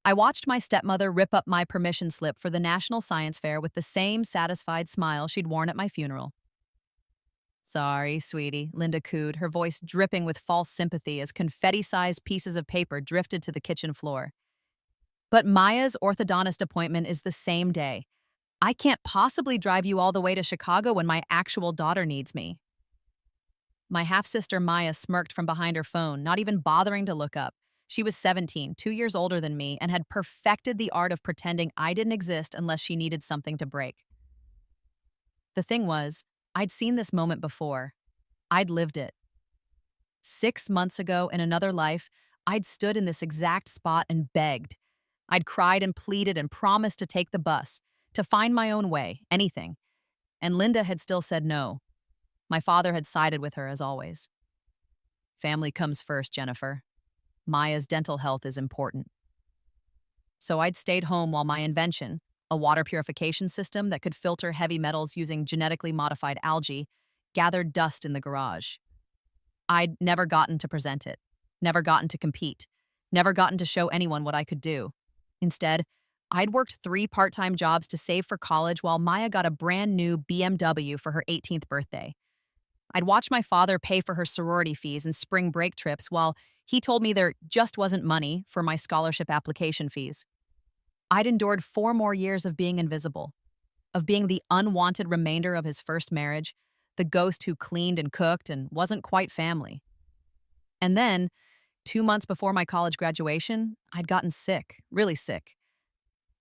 I watched my stepmother rip up my permission slip for the National Science Fair with the same satisfied smile she'd worn at my funeral. Sorry, sweetie, Linda cooed, her voice dripping with false sympathy as confetti-sized pieces of paper drifted to the kitchen floor. But Maya's orthodontist appointment is the same day. I can't possibly drive you all the way to Chicago when my actual daughter needs me. My half-sister Maya smirked from behind her phone, not even bothering to look up. She was 17, 2 years older than me, and had perfected the art of pretending I didn't exist unless she needed something to break. The thing was, I'd seen this moment before. I'd lived it. 6 months ago, in another life, I'd stood in this exact spot and begged. I'd cried and pleaded and promised to take the bus, to find my own way, anything. And Linda had still said no. My father had sided with her, as always. Family comes first, Jennifer. Maya's dental health is important. So I'd stayed home while my invention, a water purification system that could filter heavy metals using genetically modified algae, gathered dust in the garage. I'd never gotten to present it, never gotten to compete, never gotten to show anyone what I could do. Instead, I'd worked 3 part-time jobs to save for college while Maya got a brand new BMW for her 18th birthday. I'd watched my father pay for her sorority fees and spring break trips while he told me there just wasn't money for my scholarship application fees. I'd endured 4 more years of being invisible, of being the unwanted remainder of his first marriage, the ghost who cleaned and cooked and wasn't quite family. And then, 2 months before my college graduation, I'd gotten sick, really sick.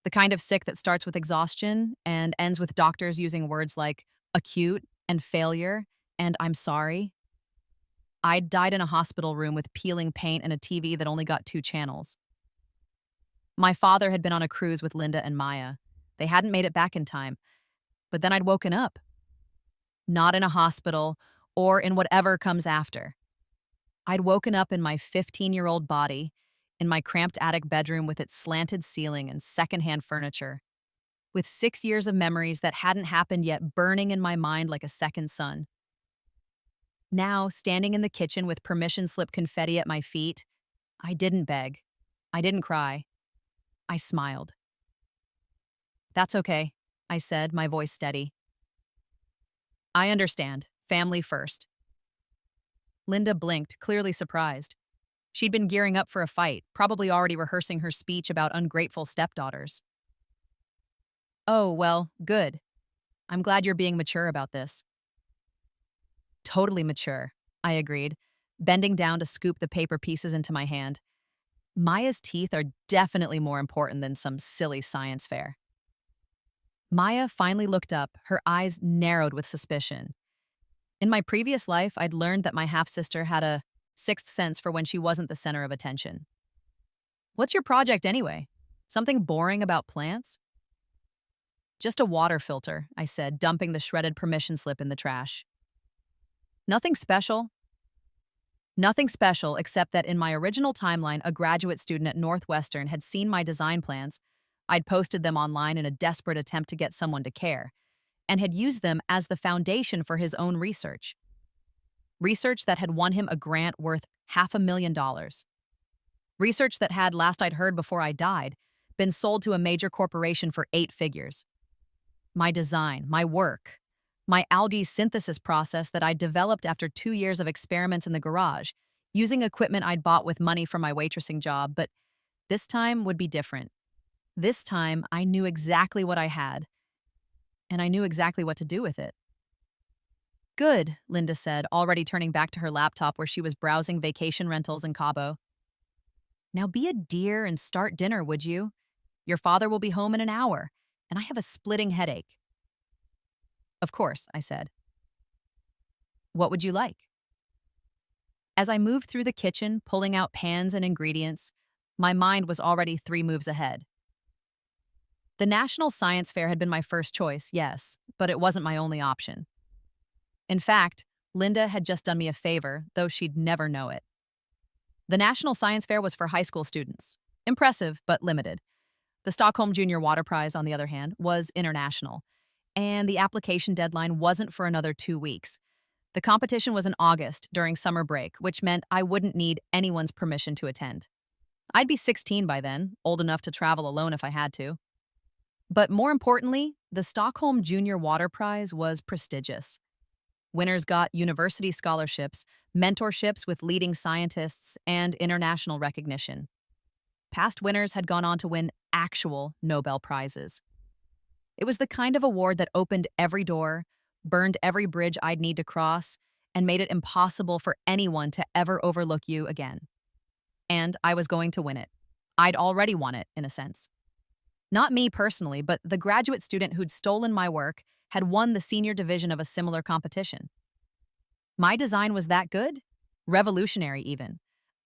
The kind of sick that starts with exhaustion and ends with doctors using words like acute and failure and I'm sorry. I'd died in a hospital room with peeling paint and a TV that only got 2 channels. My father had been on a cruise with Linda and Maya. They hadn't made it back in time. But then I'd woken up. Not in a hospital or in whatever comes after. I'd woken up in my 15-year-old body, in my cramped attic bedroom with its slanted ceiling and secondhand furniture, with 6 years of memories that hadn't happened yet burning in my mind like a second sun. Now, standing in the kitchen with permission slip confetti at my feet, I didn't beg. I didn't cry. I smiled. That's okay, I said, my voice steady. I understand. Family first. Linda blinked, clearly surprised. She'd been gearing up for a fight, probably already rehearsing her speech about ungrateful stepdaughters. Oh, well, good. I'm glad you're being mature about this. Totally mature, I agreed, bending down to scoop the paper pieces into my hand. Maya's teeth are definitely more important than some silly science fair. Maya finally looked up, her eyes narrowed with suspicion. In my previous life, I'd learned that my half-sister had a sixth sense for when she wasn't the center of attention. What's your project anyway? Something boring about plants? Just a water filter, I said, dumping the shredded permission slip in the trash. Nothing special. Nothing special except that in my original timeline, a graduate student at Northwestern had seen my design plans. I'd posted them online in a desperate attempt to get someone to care, and had used them as the foundation for his own research. Research that had won him a grant worth $500,000. Research that had, last I'd heard before I died, been sold to a major corporation for 8 figures. My design, my work, my algae synthesis process that I'd developed after 2 years of experiments in the garage, using equipment I'd bought with money from my waitressing job, but this time would be different. This time, I knew exactly what I had, and I knew exactly what to do with it. Good, Linda said, already turning back to her laptop where she was browsing vacation rentals in Cabo. Now be a dear and start dinner, would you? Your father will be home in an hour, and I have a splitting headache. Of course, I said. What would you like? As I moved through the kitchen, pulling out pans and ingredients, my mind was already 3 moves ahead. The National Science Fair had been my first choice, yes, but it wasn't my only option. In fact, Linda had just done me a favor, though she'd never know it. The National Science Fair was for high school students. Impressive, but limited. The Stockholm Junior Water Prize, on the other hand, was international, and the application deadline wasn't for another 2 weeks. The competition was in August, during summer break, which meant I wouldn't need anyone's permission to attend. I'd be 16 by then, old enough to travel alone if I had to. But more importantly, the Stockholm Junior Water Prize was prestigious. Winners got university scholarships, mentorships with leading scientists, and international recognition. Past winners had gone on to win actual Nobel Prizes. It was the kind of award that opened every door, burned every bridge I'd need to cross, and made it impossible for anyone to ever overlook you again. And I was going to win it. I'd already won it, in a sense. Not me personally, but the graduate student who'd stolen my work had won the senior division of a similar competition. My design was that good? Revolutionary, even.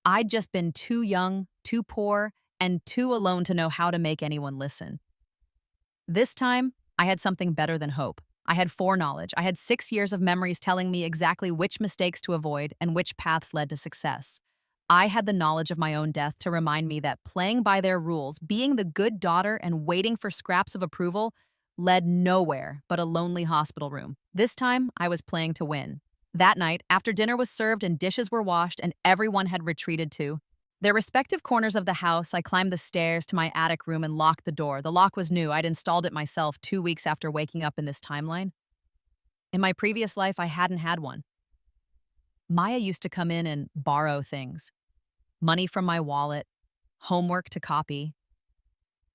I'd just been too young, too poor, and too alone to know how to make anyone listen. This time, I had something better than hope. I had foreknowledge. I had 6 years of memories telling me exactly which mistakes to avoid and which paths led to success. I had the knowledge of my own death to remind me that playing by their rules, being the good daughter and waiting for scraps of approval, led nowhere but a lonely hospital room. This time, I was playing to win. That night, after dinner was served and dishes were washed and everyone had retreated to their respective corners of the house, I climbed the stairs to my attic room and locked the door. The lock was new. I'd installed it myself 2 weeks after waking up in this timeline. In my previous life, I hadn't had one. Maya used to come in and borrow things. Money from my wallet, homework to copy.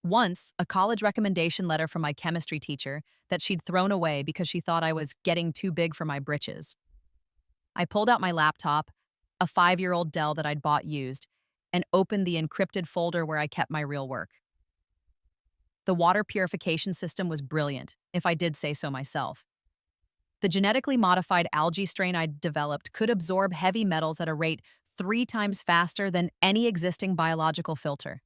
Once, a college recommendation letter from my chemistry teacher that she'd thrown away because she thought I was getting too big for my britches. I pulled out my laptop, a 5-year-old Dell that I'd bought used, and opened the encrypted folder where I kept my real work. The water purification system was brilliant, if I did say so myself. The genetically modified algae strain I'd developed could absorb heavy metals at a rate 3 times faster than any existing biological filter.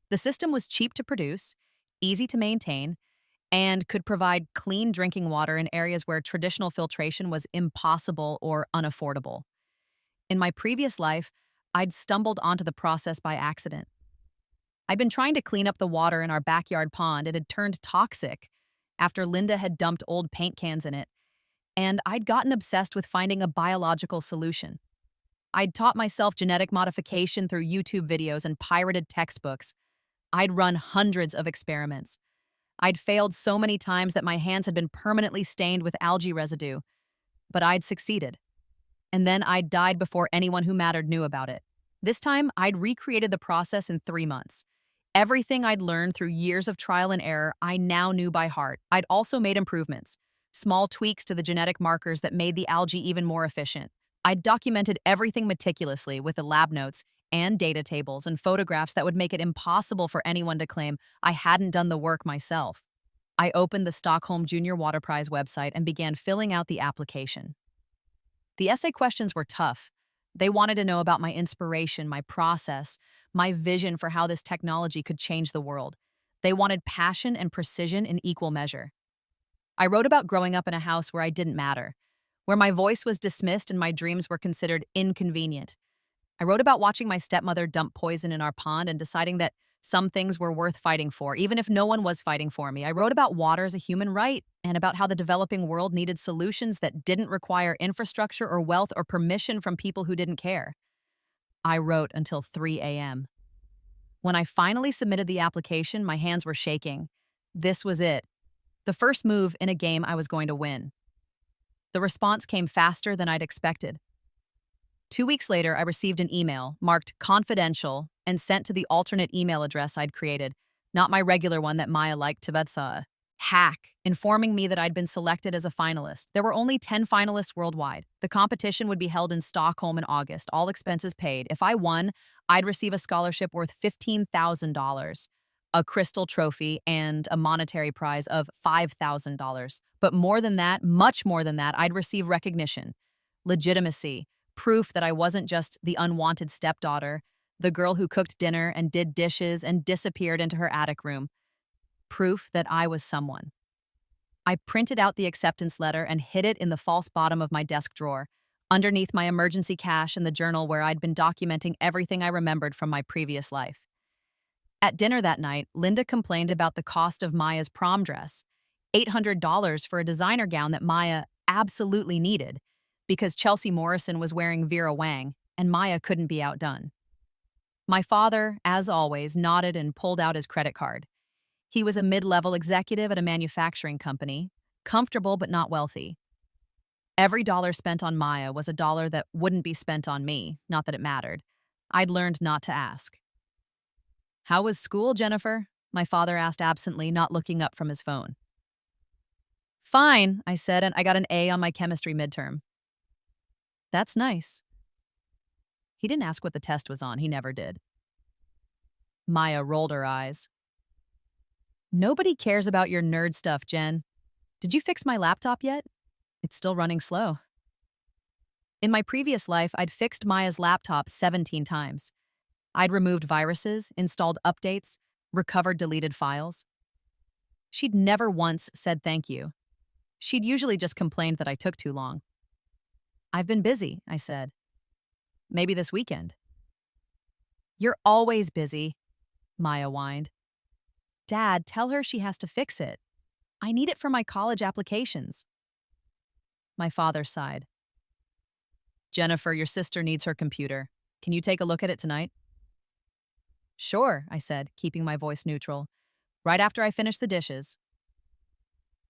The system was cheap to produce, easy to maintain, and could provide clean drinking water in areas where traditional filtration was impossible or unaffordable. In my previous life, I'd stumbled onto the process by accident. I'd been trying to clean up the water in our backyard pond. It had turned toxic after Linda had dumped old paint cans in it, and I'd gotten obsessed with finding a biological solution. I'd taught myself genetic modification through YouTube videos and pirated textbooks. I'd run hundreds of experiments. I'd failed so many times that my hands had been permanently stained with algae residue, but I'd succeeded. And then I'd died before anyone who mattered knew about it. This time, I'd recreated the process in 3 months. Everything I'd learned through years of trial and error, I now knew by heart. I'd also made improvements, small tweaks to the genetic markers that made the algae even more efficient. I'd documented everything meticulously with the lab notes and data tables and photographs that would make it impossible for anyone to claim I hadn't done the work myself. I opened the Stockholm Junior Water Prize website and began filling out the application. The essay questions were tough. They wanted to know about my inspiration, my process, my vision for how this technology could change the world. They wanted passion and precision in equal measure. I wrote about growing up in a house where I didn't matter, where my voice was dismissed and my dreams were considered inconvenient. I wrote about watching my stepmother dump poison in our pond and deciding that some things were worth fighting for, even if no one was fighting for me. I wrote about water as a human right and about how the developing world needed solutions that didn't require infrastructure or wealth or permission from people who didn't care. I wrote until 3 a.m. When I finally submitted the application, my hands were shaking. This was it. The first move in a game I was going to win. The response came faster than I'd expected. 2 weeks later, I received an email marked confidential and sent to the alternate email address I'd created, not my regular one that Maya liked to Betsa. Hack, informing me that I'd been selected as a finalist. There were only 10 finalists worldwide. The competition would be held in Stockholm in August, all expenses paid. If I won, I'd receive a scholarship worth $15,000, a crystal trophy, and a monetary prize of $5,000. But more than that, much more than that, I'd receive recognition, legitimacy, proof that I wasn't just the unwanted stepdaughter, the girl who cooked dinner and did dishes and disappeared into her attic room. Proof that I was someone. I printed out the acceptance letter and hid it in the false bottom of my desk drawer, underneath my emergency cache in the journal where I'd been documenting everything I remembered from my previous life. At dinner that night, Linda complained about the cost of Maya's prom dress, $800 for a designer gown that Maya absolutely needed, because Chelsea Morrison was wearing Vera Wang, and Maya couldn't be outdone. My father, as always, nodded and pulled out his credit card. He was a mid-level executive at a manufacturing company, comfortable but not wealthy. Every dollar spent on Maya was a dollar that wouldn't be spent on me, not that it mattered. I'd learned not to ask. "How was school, Jennifer?" My father asked absently, not looking up from his phone. "Fine," I said, and I got an A on my chemistry midterm. "That's nice." He didn't ask what the test was on, he never did. Maya rolled her eyes. "Nobody cares about your nerd stuff, Jen. Did you fix my laptop yet? It's still running slow." In my previous life, I'd fixed Maya's laptop 17 times. I'd removed viruses, installed updates, recovered deleted files. She'd never once said thank you. She'd usually just complained that I took too long. "I've been busy," I said. "Maybe this weekend." "You're always busy," Maya whined. "Dad, tell her she has to fix it. I need it for my college applications." My father sighed. "Jennifer, your sister needs her computer. Can you take a look at it tonight?" "Sure," I said, keeping my voice neutral. "Right after I finish the dishes."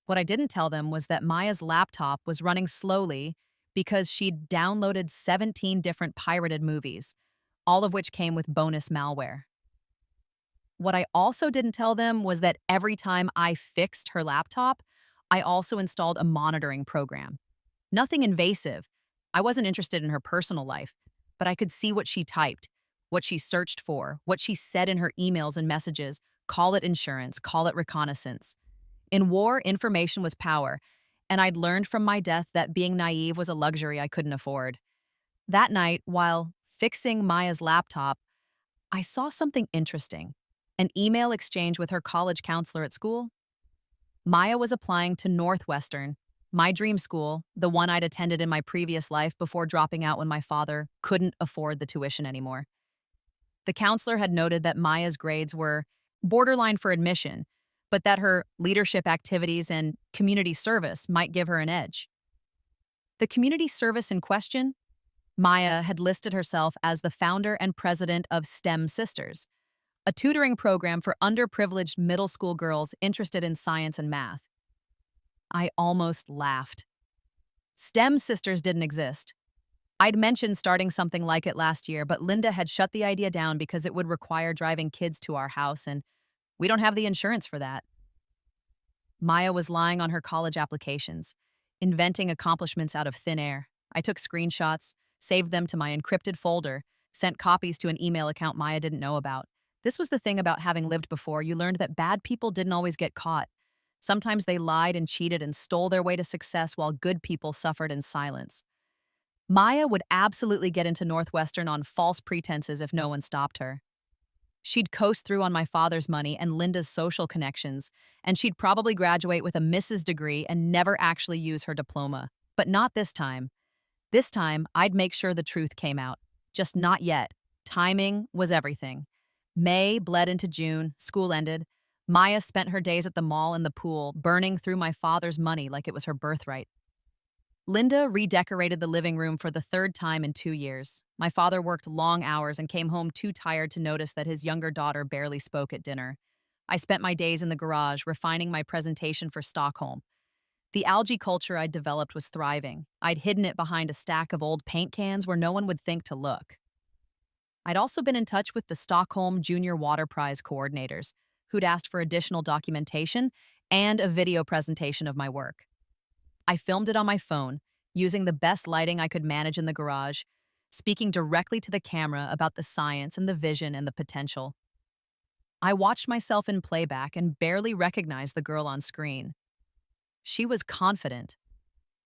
What I didn't tell them was that Maya's laptop was running slowly because she'd downloaded 17 different pirated movies, all of which came with bonus malware. What I also didn't tell them was that every time I fixed her laptop, I also installed a monitoring program. Nothing invasive. I wasn't interested in her personal life, but I could see what she typed, what she searched for, what she said in her emails and messages. Call it insurance, call it reconnaissance. In war, information was power, and I'd learned from my death that being naive was a luxury I couldn't afford. That night, while fixing Maya's laptop, I saw something interesting. An email exchange with her college counselor at school. Maya was applying to Northwestern, my dream school, the one I'd attended in my previous life before dropping out when my father couldn't afford the tuition anymore. The counselor had noted that Maya's grades were borderline for admission, but that her leadership activities and community service might give her an edge. The community service in question? Maya had listed herself as the founder and president of STEM Sisters, a tutoring program for underprivileged middle school girls interested in science and math. I almost laughed. STEM Sisters didn't exist. I'd mentioned starting something like it last year, but Linda had shut the idea down because it would require driving kids to our house, and we don't have the insurance for that. Maya was lying on her college applications, inventing accomplishments out of thin air. I took screenshots, saved them to my encrypted folder, sent copies to an email account Maya didn't know about. This was the thing about having lived before. You learned that bad people didn't always get caught. Sometimes they lied and cheated and stole their way to success while good people suffered in silence. Maya would absolutely get into Northwestern on false pretenses if no one stopped her. She'd coast through on my father's money and Linda's social connections, and she'd probably graduate with a Mrs. degree and never actually use her diploma. But not this time. This time, I'd make sure the truth came out. Just not yet. Timing was everything. May bled into June, school ended. Maya spent her days at the mall and the pool, burning through my father's money like it was her birthright. Linda redecorated the living room for the third time in 2 years. My father worked long hours and came home too tired to notice that his younger daughter barely spoke at dinner. I spent my days in the garage, refining my presentation for Stockholm. The algae culture I'd developed was thriving. I'd hidden it behind a stack of old paint cans where no one would think to look. I'd also been in touch with the Stockholm Junior Water Prize coordinators, who'd asked for additional documentation and a video presentation of my work. I filmed it on my phone, using the best lighting I could manage in the garage, speaking directly to the camera about the science and the vision and the potential. I watched myself in playback and barely recognized the girl on screen. She was confident,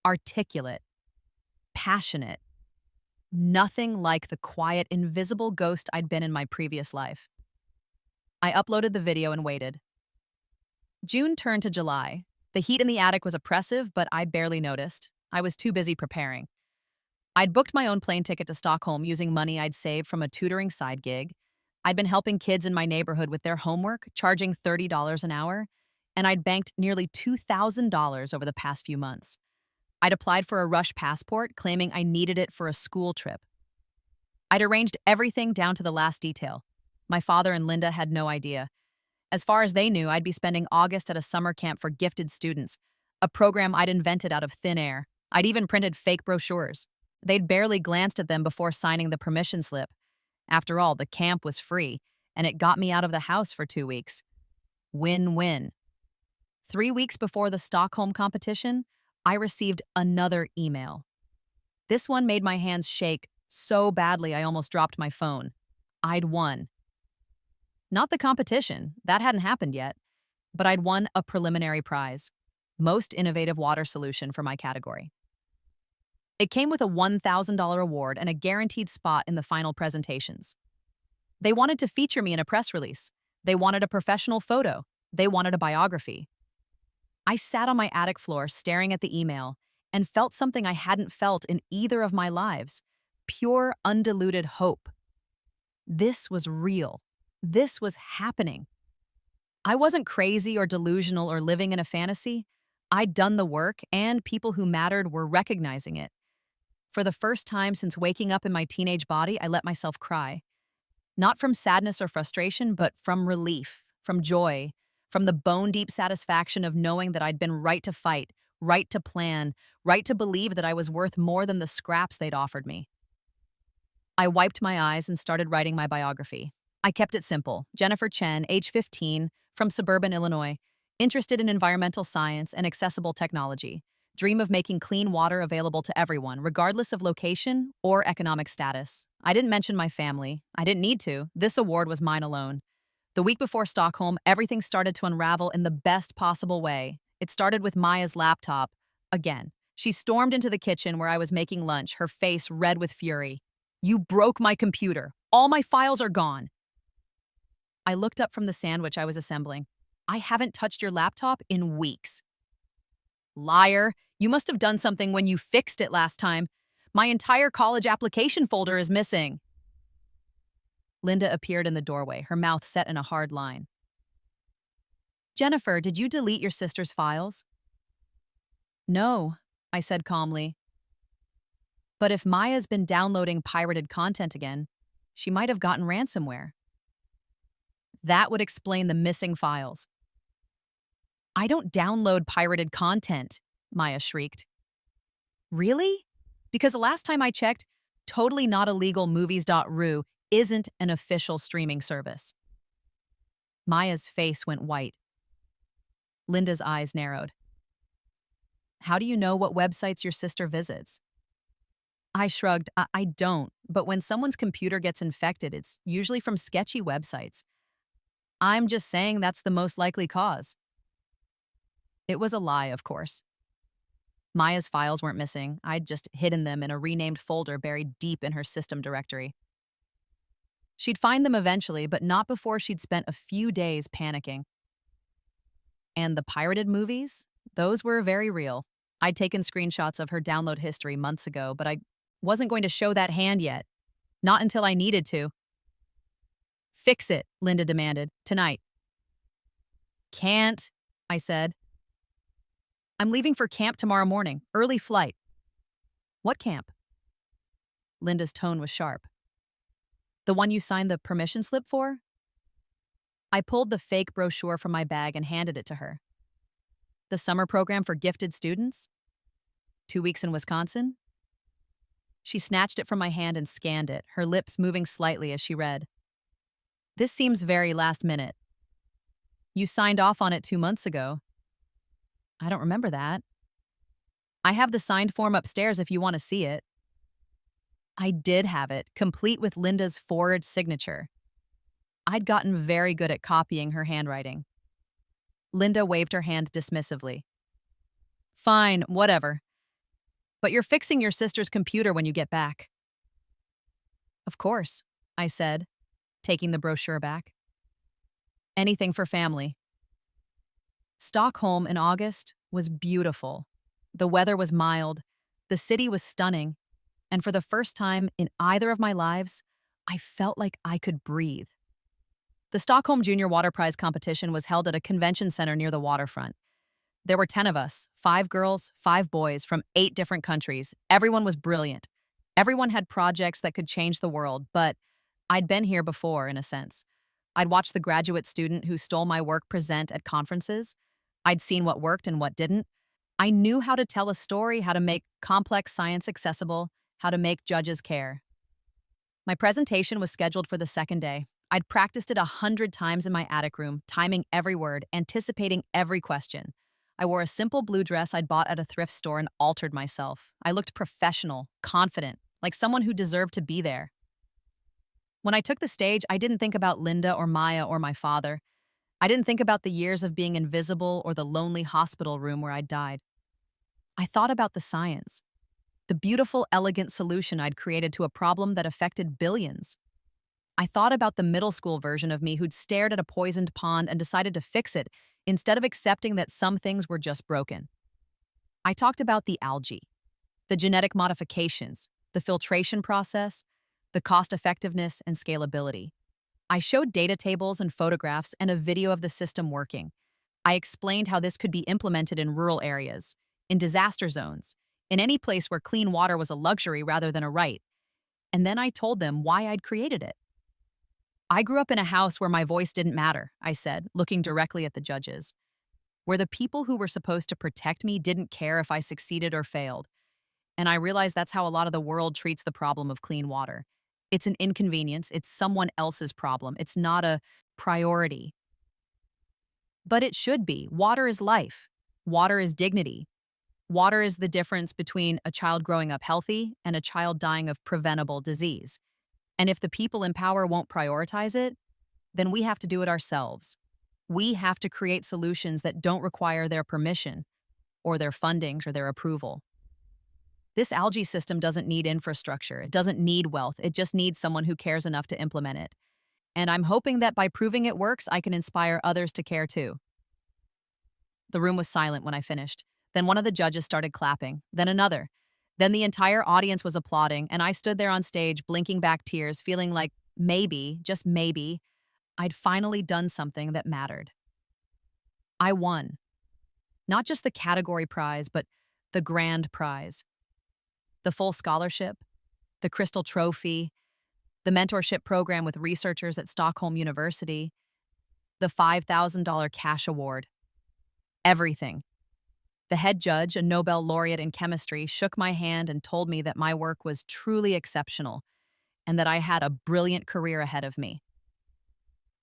articulate, passionate. Nothing like the quiet, invisible ghost I'd been in my previous life. I uploaded the video and waited. June turned to July. The heat in the attic was oppressive, but I barely noticed. I was too busy preparing. I'd booked my own plane ticket to Stockholm using money I'd saved from a tutoring side gig. I'd been helping kids in my neighborhood with their homework, charging $30 an hour, and I'd banked nearly $2,000 over the past few months. I'd applied for a rush passport, claiming I needed it for a school trip. I'd arranged everything down to the last detail. My father and Linda had no idea. As far as they knew, I'd be spending August at a summer camp for gifted students, a program I'd invented out of thin air. I'd even printed fake brochures. They'd barely glanced at them before signing the permission slip. After all, the camp was free, and it got me out of the house for 2 weeks. Win-win. 3 weeks before the Stockholm competition, I received another email. This one made my hands shake so badly I almost dropped my phone. I'd won. Not the competition, that hadn't happened yet, but I'd won a preliminary prize, Most Innovative Water Solution for my category. It came with a $1,000 award and a guaranteed spot in the final presentations. They wanted to feature me in a press release. They wanted a professional photo. They wanted a biography. I sat on my attic floor staring at the email and felt something I hadn't felt in either of my lives: pure, undiluted hope. This was real. This was happening. I wasn't crazy or delusional or living in a fantasy. I'd done the work, and people who mattered were recognizing it. For the first time since waking up in my teenage body, I let myself cry. Not from sadness or frustration, but from relief, from joy, from the bone-deep satisfaction of knowing that I'd been right to fight, right to plan, right to believe that I was worth more than the scraps they'd offered me. I wiped my eyes and started writing my biography. I kept it simple. Jennifer Chen, age 15, from suburban Illinois, interested in environmental science and accessible technology. Dream of making clean water available to everyone, regardless of location or economic status. I didn't mention my family. I didn't need to. This award was mine alone. The week before Stockholm, everything started to unravel in the best possible way. It started with Maya's laptop. Again, she stormed into the kitchen where I was making lunch, her face red with fury. "You broke my computer. All my files are gone." I looked up from the sandwich I was assembling. "I haven't touched your laptop in weeks." "Liar. You must have done something when you fixed it last time. My entire college application folder is missing." Linda appeared in the doorway, her mouth set in a hard line. "Jennifer, did you delete your sister's files?" "No," I said calmly. "But if Maya's been downloading pirated content again, she might have gotten ransomware." "That would explain the missing files." "I don't download pirated content," Maya shrieked. "Really? Because the last time I checked, totally not illegal movies.ru isn't an official streaming service." Maya's face went white. Linda's eyes narrowed. "How do you know what websites your sister visits?" I shrugged. I don't, but when someone's computer gets infected, it's usually from sketchy websites. I'm just saying that's the most likely cause." It was a lie, of course. Maya's files weren't missing. I'd just hidden them in a renamed folder buried deep in her system directory. She'd find them eventually, but not before she'd spent a few days panicking. And the pirated movies? Those were very real. I'd taken screenshots of her download history months ago, but I wasn't going to show that hand yet. Not until I needed to. "Fix it," Linda demanded. "Tonight." "Can't," I said. "I'm leaving for camp tomorrow morning. Early flight." "What camp?" Linda's tone was sharp. "The one you signed the permission slip for?" I pulled the fake brochure from my bag and handed it to her. "The summer program for gifted students? 2 weeks in Wisconsin?" She snatched it from my hand and scanned it, her lips moving slightly as she read. "This seems very last minute. You signed off on it 2 months ago." "I don't remember that." "I have the signed form upstairs if you want to see it." I did have it, complete with Linda's forged signature. I'd gotten very good at copying her handwriting. Linda waved her hand dismissively. "Fine, whatever. But you're fixing your sister's computer when you get back." "Of course," I said, taking the brochure back. "Anything for family." Stockholm in August was beautiful. The weather was mild, the city was stunning, and for the first time in either of my lives, I felt like I could breathe. The Stockholm Junior Water Prize competition was held at a convention center near the waterfront. There were 10 of us, 5 girls, 5 boys from 8 different countries. Everyone was brilliant. Everyone had projects that could change the world, but I'd been here before, in a sense. I'd watched the graduate student who stole my work present at conferences. I'd seen what worked and what didn't. I knew how to tell a story, how to make complex science accessible, how to make judges care. My presentation was scheduled for the second day. I'd practiced it 100 times in my attic room, timing every word, anticipating every question. I wore a simple blue dress I'd bought at a thrift store and altered myself. I looked professional, confident, like someone who deserved to be there. When I took the stage, I didn't think about Linda or Maya or my father. I didn't think about the years of being invisible or the lonely hospital room where I'd died. I thought about the science, the beautiful, elegant solution I'd created to a problem that affected billions. I thought about the middle school version of me who'd stared at a poisoned pond and decided to fix it instead of accepting that some things were just broken. I talked about the algae, the genetic modifications, the filtration process, the cost effectiveness and scalability. I showed data tables and photographs and a video of the system working. I explained how this could be implemented in rural areas, in disaster zones, in any place where clean water was a luxury rather than a right. And then I told them why I'd created it. I grew up in a house where my voice didn't matter, I said, looking directly at the judges, where the people who were supposed to protect me didn't care if I succeeded or failed. And I realized that's how a lot of the world treats the problem of clean water. It's an inconvenience, it's someone else's problem, it's not a priority. But it should be. Water is life. Water is dignity. Water is the difference between a child growing up healthy and a child dying of preventable disease. And if the people in power won't prioritize it, then we have to do it ourselves. We have to create solutions that don't require their permission or their funding or their approval. This algae system doesn't need infrastructure. It doesn't need wealth. It just needs someone who cares enough to implement it. And I'm hoping that by proving it works, I can inspire others to care too. The room was silent when I finished. Then one of the judges started clapping, then another. Then the entire audience was applauding, and I stood there on stage, blinking back tears, feeling like maybe, just maybe, I'd finally done something that mattered. I won. Not just the category prize, but the grand prize. The full scholarship, the Crystal Trophy, the mentorship program with researchers at Stockholm University, the $5,000 cash award. Everything. The head judge, a Nobel laureate in chemistry, shook my hand and told me that my work was truly exceptional and that I had a brilliant career ahead of me.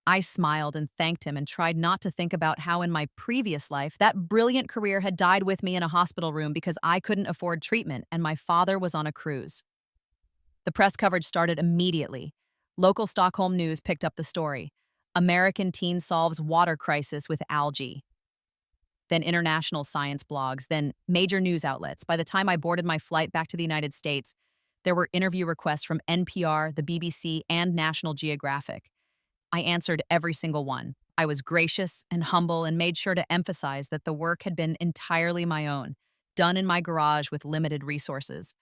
I smiled and thanked him and tried not to think about how in my previous life that brilliant career had died with me in a hospital room because I couldn't afford treatment and my father was on a cruise. The press coverage started immediately. Local Stockholm news picked up the story. American teen solves water crisis with algae. Then international science blogs, then major news outlets. By the time I boarded my flight back to the United States, there were interview requests from NPR, the BBC, and National Geographic. I answered every single one. I was gracious and humble and made sure to emphasize that the work had been entirely my own, done in my garage with limited resources.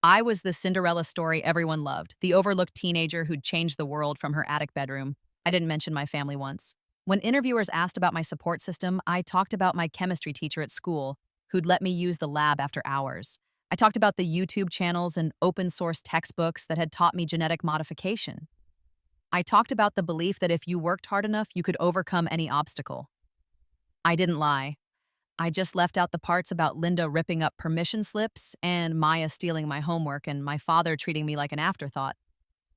I was the Cinderella story everyone loved, the overlooked teenager who'd changed the world from her attic bedroom. I didn't mention my family once. When interviewers asked about my support system, I talked about my chemistry teacher at school, who'd let me use the lab after hours. I talked about the YouTube channels and open-source textbooks that had taught me genetic modification. I talked about the belief that if you worked hard enough, you could overcome any obstacle. I didn't lie. I just left out the parts about Linda ripping up permission slips and Maya stealing my homework and my father treating me like an afterthought.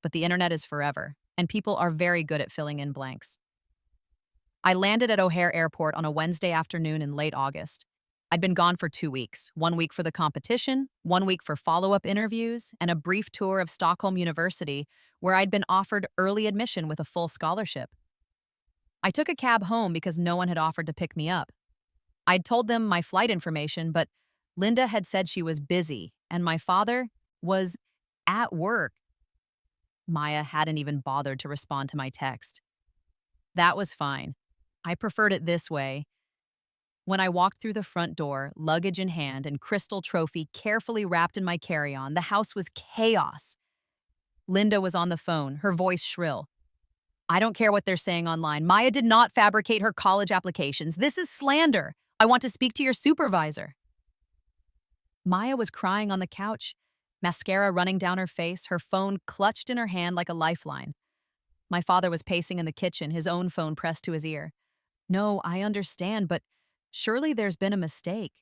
But the internet is forever, and people are very good at filling in blanks. I landed at O'Hare Airport on a Wednesday afternoon in late August. I'd been gone for 2 weeks, 1 week for the competition, 1 week for follow-up interviews, and a brief tour of Stockholm University, where I'd been offered early admission with a full scholarship. I took a cab home because no one had offered to pick me up. I'd told them my flight information, but Linda had said she was busy, and my father was at work. Maya hadn't even bothered to respond to my text. That was fine. I preferred it this way. When I walked through the front door, luggage in hand and Crystal Trophy carefully wrapped in my carry-on, the house was chaos. Linda was on the phone, her voice shrill. I don't care what they're saying online. Maya did not fabricate her college applications. This is slander. I want to speak to your supervisor. Maya was crying on the couch, mascara running down her face, her phone clutched in her hand like a lifeline. My father was pacing in the kitchen, his own phone pressed to his ear. No, I understand, but surely there's been a mistake.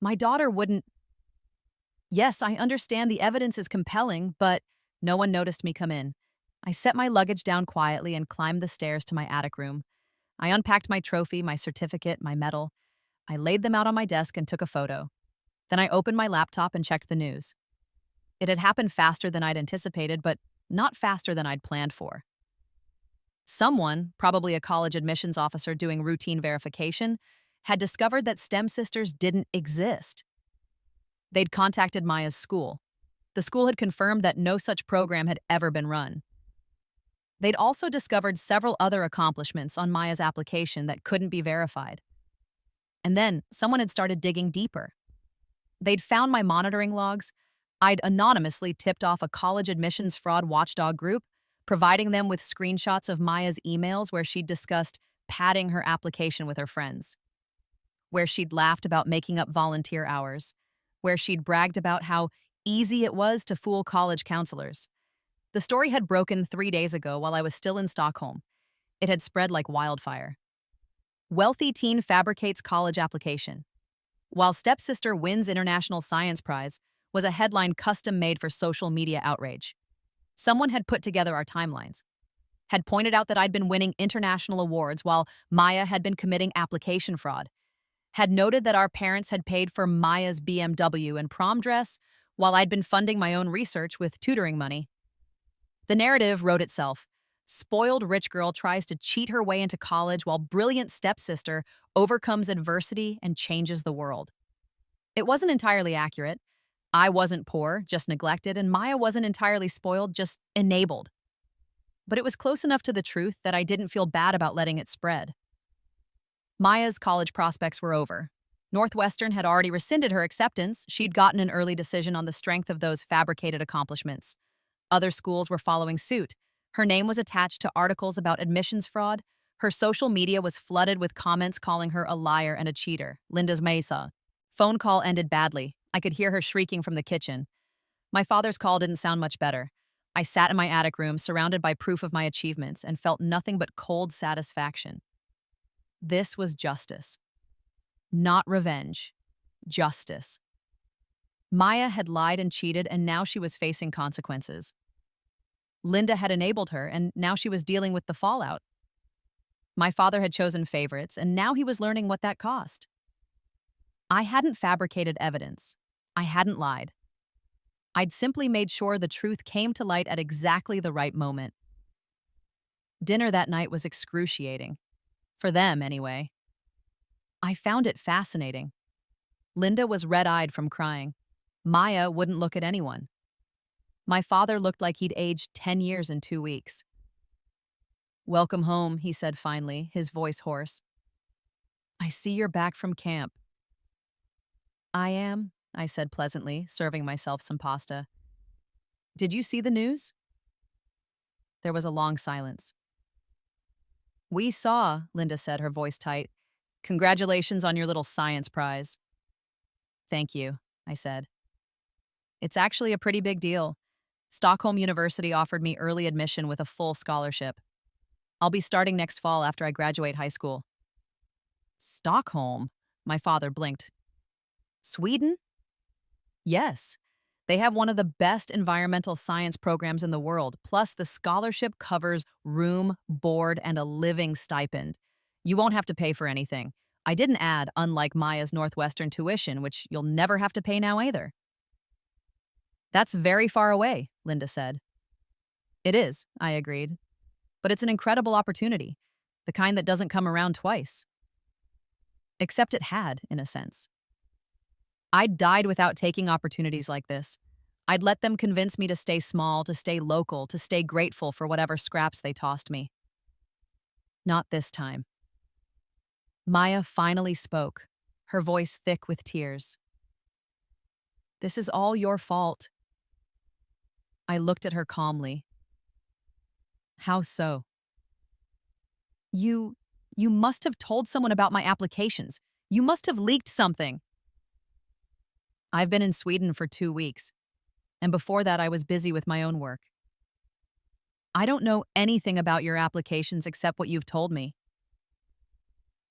My daughter wouldn't. Yes, I understand the evidence is compelling, but no one noticed me come in. I set my luggage down quietly and climbed the stairs to my attic room. I unpacked my trophy, my certificate, my medal. I laid them out on my desk and took a photo. Then I opened my laptop and checked the news. It had happened faster than I'd anticipated, but not faster than I'd planned for. Someone, probably a college admissions officer doing routine verification, had discovered that STEM sisters didn't exist. They'd contacted Maya's school. The school had confirmed that no such program had ever been run. They'd also discovered several other accomplishments on Maya's application that couldn't be verified. And then someone had started digging deeper. They'd found my monitoring logs. I'd anonymously tipped off a college admissions fraud watchdog group, providing them with screenshots of Maya's emails where she'd discussed padding her application with her friends, where she'd laughed about making up volunteer hours, where she'd bragged about how easy it was to fool college counselors. The story had broken 3 days ago while I was still in Stockholm. It had spread like wildfire. Wealthy teen fabricates college application, while stepsister wins International Science Prize, was a headline custom-made for social media outrage. Someone had put together our timelines, had pointed out that I'd been winning international awards while Maya had been committing application fraud, had noted that our parents had paid for Maya's BMW and prom dress while I'd been funding my own research with tutoring money. The narrative wrote itself. Spoiled rich girl tries to cheat her way into college while brilliant stepsister overcomes adversity and changes the world. It wasn't entirely accurate. I wasn't poor, just neglected, and Maya wasn't entirely spoiled, just enabled. But it was close enough to the truth that I didn't feel bad about letting it spread. Maya's college prospects were over. Northwestern had already rescinded her acceptance. She'd gotten an early decision on the strength of those fabricated accomplishments. Other schools were following suit. Her name was attached to articles about admissions fraud. Her social media was flooded with comments calling her a liar and a cheater. Linda's Mesa. Phone call ended badly. I could hear her shrieking from the kitchen. My father's call didn't sound much better. I sat in my attic room, surrounded by proof of my achievements, and felt nothing but cold satisfaction. This was justice. Not revenge. Justice. Maya had lied and cheated, and now she was facing consequences. Linda had enabled her, and now she was dealing with the fallout. My father had chosen favorites, and now he was learning what that cost. I hadn't fabricated evidence. I hadn't lied. I'd simply made sure the truth came to light at exactly the right moment. Dinner that night was excruciating. For them, anyway. I found it fascinating. Linda was red-eyed from crying. Maya wouldn't look at anyone. My father looked like he'd aged 10 years in 2 weeks. "Welcome home," he said finally, his voice hoarse. "I see you're back from camp." "I am," I said pleasantly, serving myself some pasta. "Did you see the news?" There was a long silence. "We saw," Linda said, her voice tight. "Congratulations on your little science prize." "Thank you," I said. "It's actually a pretty big deal. Stockholm University offered me early admission with a full scholarship. I'll be starting next fall after I graduate high school." "Stockholm?" My father blinked. "Sweden?" "Yes. They have one of the best environmental science programs in the world, plus the scholarship covers room, board, and a living stipend. You won't have to pay for anything. I didn't add, unlike Maya's Northwestern tuition, which you'll never have to pay now either." "That's very far away," Linda said. "It is," I agreed. "But it's an incredible opportunity, the kind that doesn't come around twice." Except it had, in a sense. I'd died without taking opportunities like this. I'd let them convince me to stay small, to stay local, to stay grateful for whatever scraps they tossed me. Not this time. Maya finally spoke, her voice thick with tears. "This is all your fault." I looked at her calmly. "How so?" You must have told someone about my applications. You must have leaked something." "I've been in Sweden for 2 weeks, and before that I was busy with my own work." I don't know anything about your applications except what you've told me.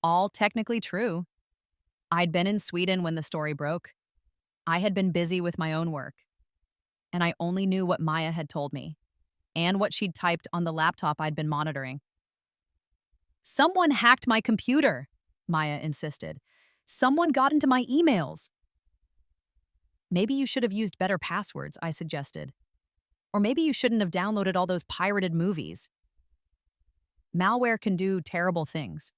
All technically true. I'd been in Sweden when the story broke. I had been busy with my own work, and I only knew what Maya had told me and what she'd typed on the laptop I'd been monitoring. Someone hacked my computer, Maya insisted. Someone got into my emails. Maybe you should have used better passwords, I suggested. Or maybe you shouldn't have downloaded all those pirated movies. Malware can do terrible things.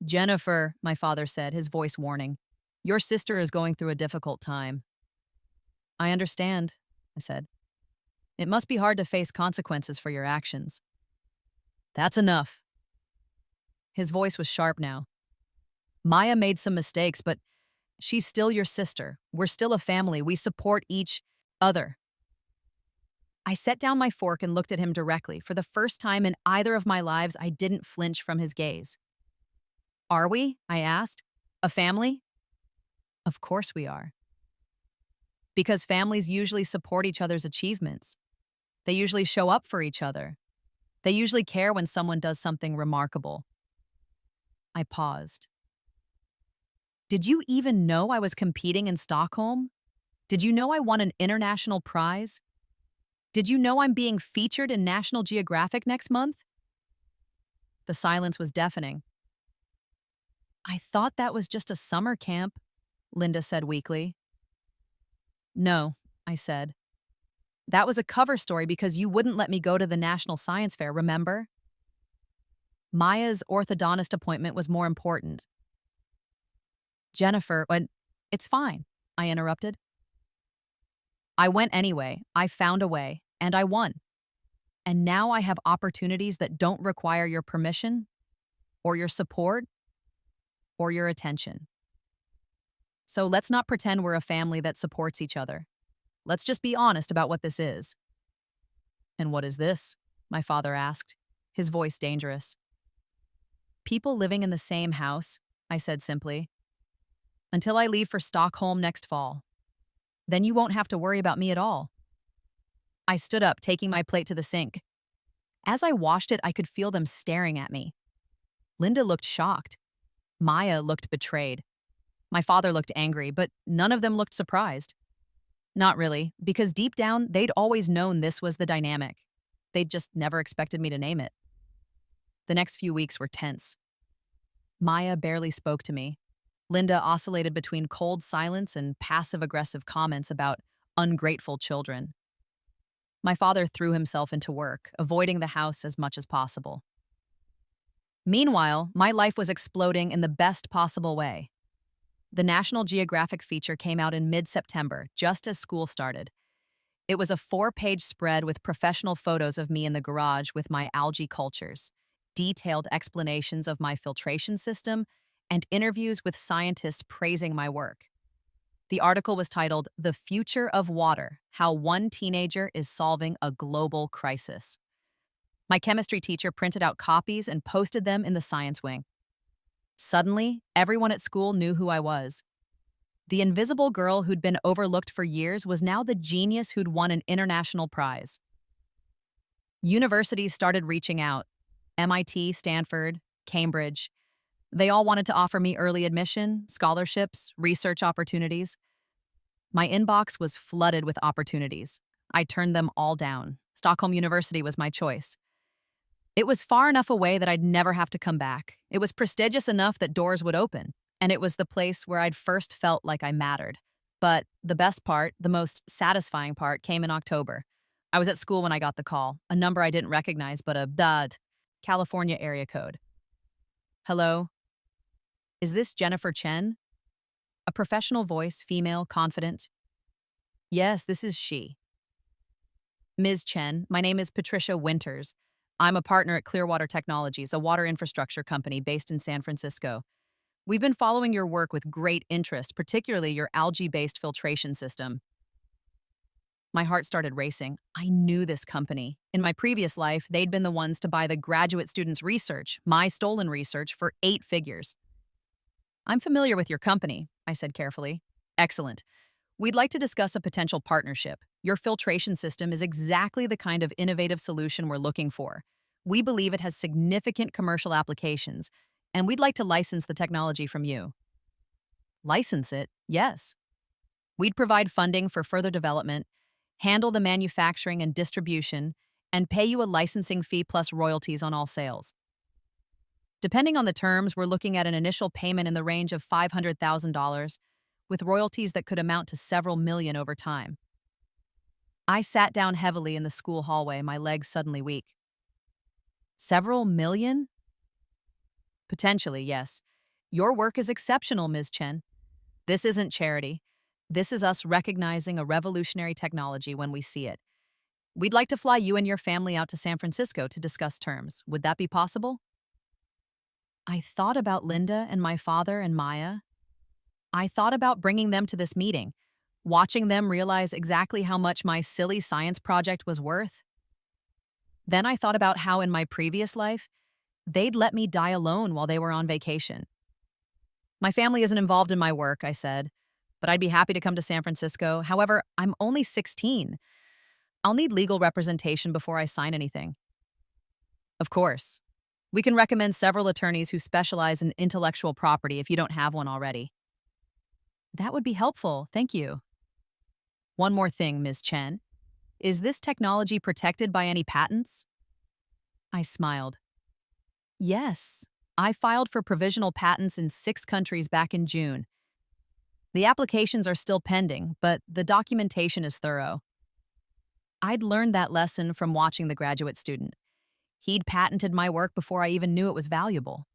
Jennifer, my father said, his voice warning, your sister is going through a difficult time. I understand, I said. It must be hard to face consequences for your actions. That's enough. His voice was sharp now. Maya made some mistakes, but she's still your sister. We're still a family. We support each other. I set down my fork and looked at him directly. For the first time in either of my lives, I didn't flinch from his gaze. Are we? I asked. A family? Of course we are. Because families usually support each other's achievements. They usually show up for each other. They usually care when someone does something remarkable. I paused. Did you even know I was competing in Stockholm? Did you know I won an international prize? Did you know I'm being featured in National Geographic next month? The silence was deafening. I thought that was just a summer camp, Linda said weakly. No, I said. That was a cover story because you wouldn't let me go to the National Science Fair, remember? Maya's orthodontist appointment was more important. Jennifer, it's fine, I interrupted. I went anyway, I found a way, and I won. And now I have opportunities that don't require your permission, or your support, or your attention. So let's not pretend we're a family that supports each other. Let's just be honest about what this is. And what is this? My father asked, his voice dangerous. People living in the same house, I said simply. Until I leave for Stockholm next fall. Then you won't have to worry about me at all. I stood up, taking my plate to the sink. As I washed it, I could feel them staring at me. Linda looked shocked. Maya looked betrayed. My father looked angry, but none of them looked surprised. Not really, because deep down, they'd always known this was the dynamic. They'd just never expected me to name it. The next few weeks were tense. Maya barely spoke to me. Linda oscillated between cold silence and passive-aggressive comments about ungrateful children. My father threw himself into work, avoiding the house as much as possible. Meanwhile, my life was exploding in the best possible way. The National Geographic feature came out in mid-September, just as school started. It was a 4-page spread with professional photos of me in the garage with my algae cultures, detailed explanations of my filtration system, and interviews with scientists praising my work. The article was titled, "The Future of Water: How One Teenager is Solving a Global Crisis." My chemistry teacher printed out copies and posted them in the science wing. Suddenly, everyone at school knew who I was. The invisible girl who'd been overlooked for years was now the genius who'd won an international prize. Universities started reaching out. MIT, Stanford, Cambridge. They all wanted to offer me early admission, scholarships, research opportunities. My inbox was flooded with opportunities. I turned them all down. Stockholm University was my choice. It was far enough away that I'd never have to come back. It was prestigious enough that doors would open, and it was the place where I'd first felt like I mattered. But the best part, the most satisfying part, came in October. I was at school when I got the call, a number I didn't recognize, but a California area code. Hello? Is this Jennifer Chen? A professional voice, female, confident. Yes, this is she. Ms. Chen, my name is Patricia Winters. I'm a partner at Clearwater Technologies, a water infrastructure company based in San Francisco. We've been following your work with great interest, particularly your algae-based filtration system. My heart started racing. I knew this company. In my previous life, they'd been the ones to buy the graduate students' research, my stolen research, for 8 figures. I'm familiar with your company, I said carefully. Excellent. We'd like to discuss a potential partnership. Your filtration system is exactly the kind of innovative solution we're looking for. We believe it has significant commercial applications, and we'd like to license the technology from you. License it? Yes. We'd provide funding for further development, handle the manufacturing and distribution, and pay you a licensing fee plus royalties on all sales. Depending on the terms, we're looking at an initial payment in the range of $500,000, with royalties that could amount to several million over time. I sat down heavily in the school hallway, my legs suddenly weak. Several million? Potentially, yes. Your work is exceptional, Ms. Chen. This isn't charity. This is us recognizing a revolutionary technology when we see it. We'd like to fly you and your family out to San Francisco to discuss terms. Would that be possible? I thought about Linda and my father and Maya. I thought about bringing them to this meeting, watching them realize exactly how much my silly science project was worth. Then I thought about how in my previous life, they'd let me die alone while they were on vacation. My family isn't involved in my work, I said, but I'd be happy to come to San Francisco. However, I'm only 16. I'll need legal representation before I sign anything. Of course. We can recommend several attorneys who specialize in intellectual property if you don't have one already. That would be helpful, thank you. One more thing, Ms. Chen. Is this technology protected by any patents? I smiled. Yes, I filed for provisional patents in 6 countries back in June. The applications are still pending, but the documentation is thorough. I'd learned that lesson from watching the graduate student. He'd patented my work before I even knew it was valuable.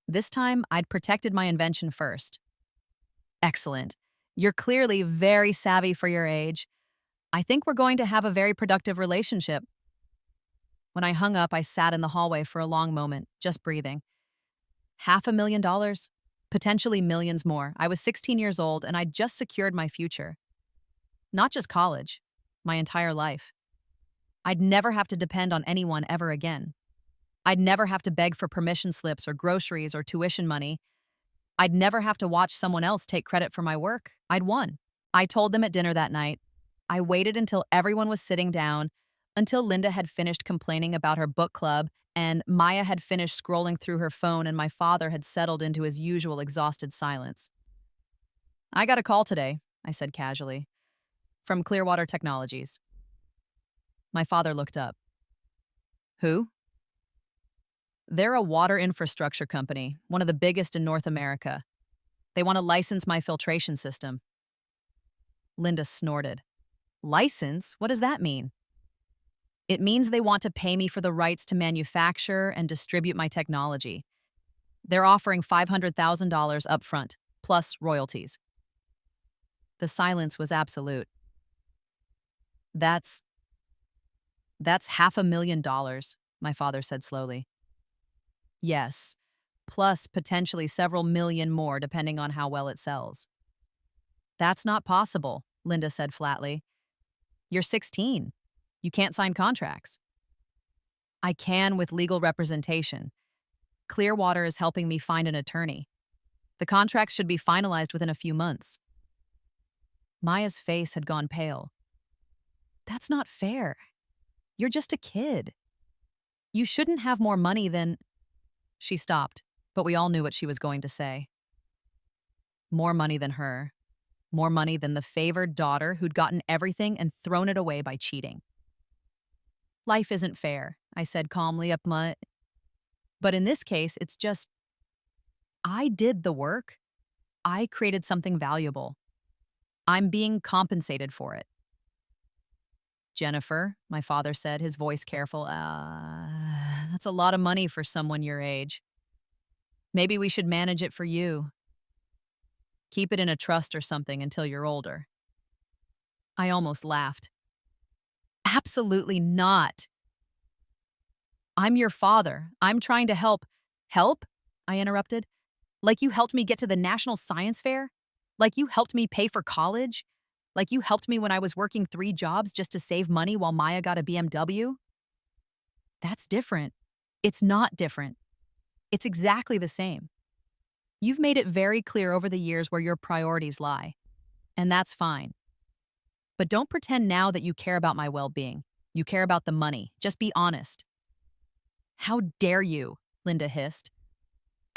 This time, I'd protected my invention first. Excellent. You're clearly very savvy for your age. I think we're going to have a very productive relationship. When I hung up, I sat in the hallway for a long moment, just breathing. $500,000? Potentially millions more. I was 16 years old, and I'd just secured my future. Not just college, my entire life. I'd never have to depend on anyone ever again. I'd never have to beg for permission slips or groceries or tuition money. I'd never have to watch someone else take credit for my work. I'd won. I told them at dinner that night. I waited until everyone was sitting down, until Linda had finished complaining about her book club, and Maya had finished scrolling through her phone, and my father had settled into his usual exhausted silence. I got a call today, I said casually, from Clearwater Technologies. My father looked up. Who? They're a water infrastructure company, one of the biggest in North America. They want to license my filtration system. Linda snorted. License? What does that mean? It means they want to pay me for the rights to manufacture and distribute my technology. They're offering $500,000 upfront, plus royalties. The silence was absolute. That's $500,000, my father said slowly. Yes, plus potentially several million more depending on how well it sells. That's not possible, Linda said flatly. You're 16. You can't sign contracts. I can with legal representation. Clearwater is helping me find an attorney. The contract should be finalized within a few months. Maya's face had gone pale. That's not fair. You're just a kid. You shouldn't have more money than... She stopped, but we all knew what she was going to say. More money than her. More money than the favored daughter who'd gotten everything and thrown it away by cheating. Life isn't fair, I said calmly but in this case, it's just... I did the work. I created something valuable. I'm being compensated for it. Jennifer, my father said, his voice careful, that's a lot of money for someone your age. Maybe we should manage it for you. Keep it in a trust or something until you're older. I almost laughed. Absolutely not. I'm your father. I'm trying to help. Help? I interrupted. Like you helped me get to the National Science Fair? Like you helped me pay for college? Like you helped me when I was working 3 jobs just to save money while Maya got a BMW? That's different. It's not different. It's exactly the same. You've made it very clear over the years where your priorities lie. and that's fine. But don't pretend now that you care about my well-being. You care about the money. Just be honest. How dare you? Linda hissed.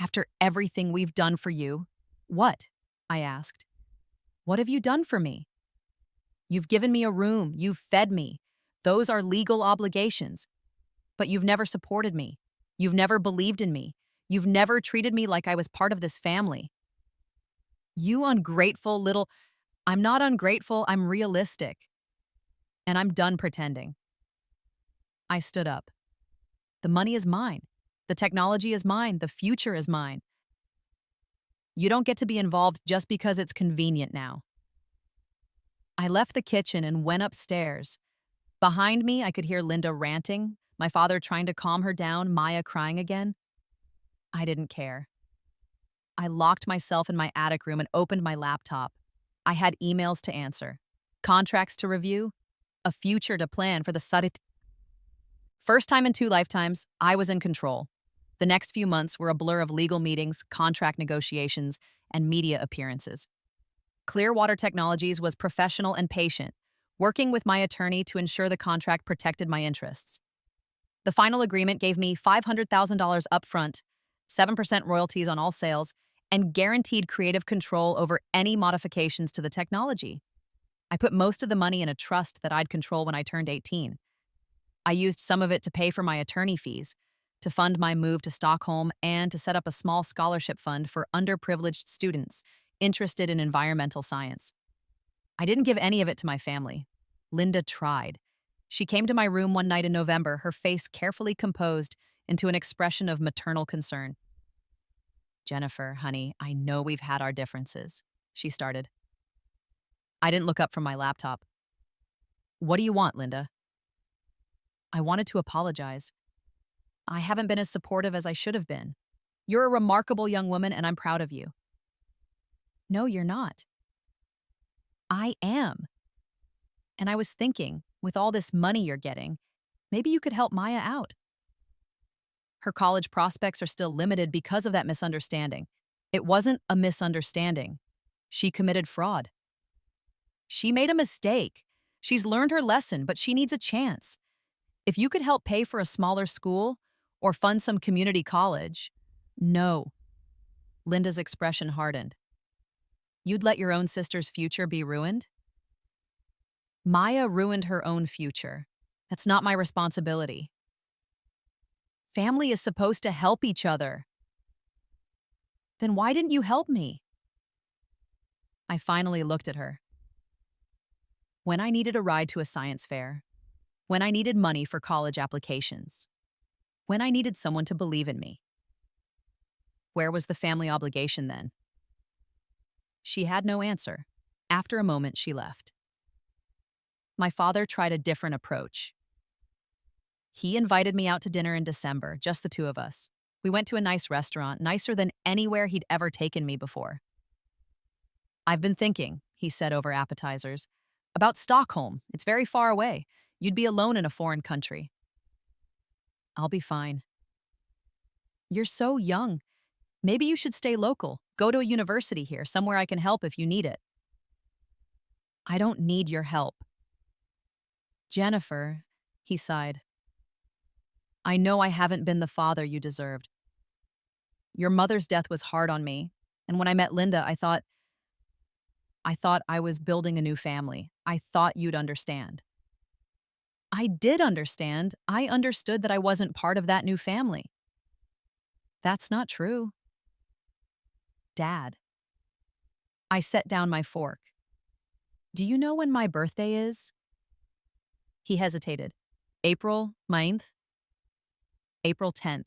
After everything we've done for you? What? I asked. What have you done for me? You've given me a room. You've fed me. Those are legal obligations. But you've never supported me. You've never believed in me. You've never treated me like I was part of this family. You ungrateful little... I'm not ungrateful, I'm realistic. And I'm done pretending. I stood up. The money is mine. The technology is mine. The future is mine. You don't get to be involved just because it's convenient now. I left the kitchen and went upstairs. Behind me, I could hear Linda ranting, my father trying to calm her down, Maya crying again. I didn't care. I locked myself in my attic room and opened my laptop. I had emails to answer, contracts to review, a future to plan for the Sarit. First time in 2 lifetimes, I was in control. The next few months were a blur of legal meetings, contract negotiations, and media appearances. Clearwater Technologies was professional and patient, working with my attorney to ensure the contract protected my interests. The final agreement gave me $500,000 upfront, 7% royalties on all sales, and guaranteed creative control over any modifications to the technology. I put most of the money in a trust that I'd control when I turned 18. I used some of it to pay for my attorney fees, to fund my move to Stockholm, and to set up a small scholarship fund for underprivileged students interested in environmental science. I didn't give any of it to my family. Linda tried. She came to my room one night in November, her face carefully composed into an expression of maternal concern. Jennifer, honey, I know we've had our differences, she started. I didn't look up from my laptop. What do you want, Linda? I wanted to apologize. I haven't been as supportive as I should have been. You're a remarkable young woman, and I'm proud of you. No, you're not. I am. And I was thinking, with all this money you're getting, maybe you could help Maya out. Her college prospects are still limited because of that misunderstanding. It wasn't a misunderstanding. She committed fraud. She made a mistake. She's learned her lesson, but she needs a chance. If you could help pay for a smaller school or fund some community college, no. Linda's expression hardened. You'd let your own sister's future be ruined? Maya ruined her own future. That's not my responsibility. Family is supposed to help each other. Then why didn't you help me? I finally looked at her. When I needed a ride to a science fair, when I needed money for college applications, when I needed someone to believe in me. Where was the family obligation then? She had no answer. After a moment, she left. My father tried a different approach. He invited me out to dinner in December, just the two of us. We went to a nice restaurant, nicer than anywhere he'd ever taken me before. I've been thinking, he said over appetizers, about Stockholm. It's very far away. You'd be alone in a foreign country. I'll be fine. You're so young. Maybe you should stay local. Go to a university here, somewhere I can help if you need it. I don't need your help. Jennifer, he sighed. I know I haven't been the father you deserved. Your mother's death was hard on me, and when I met Linda, I thought I was building a new family. I thought you'd understand. I did understand. I understood that I wasn't part of that new family. That's not true. Dad. I set down my fork. Do you know when my birthday is? He hesitated. April 9th? April 10th.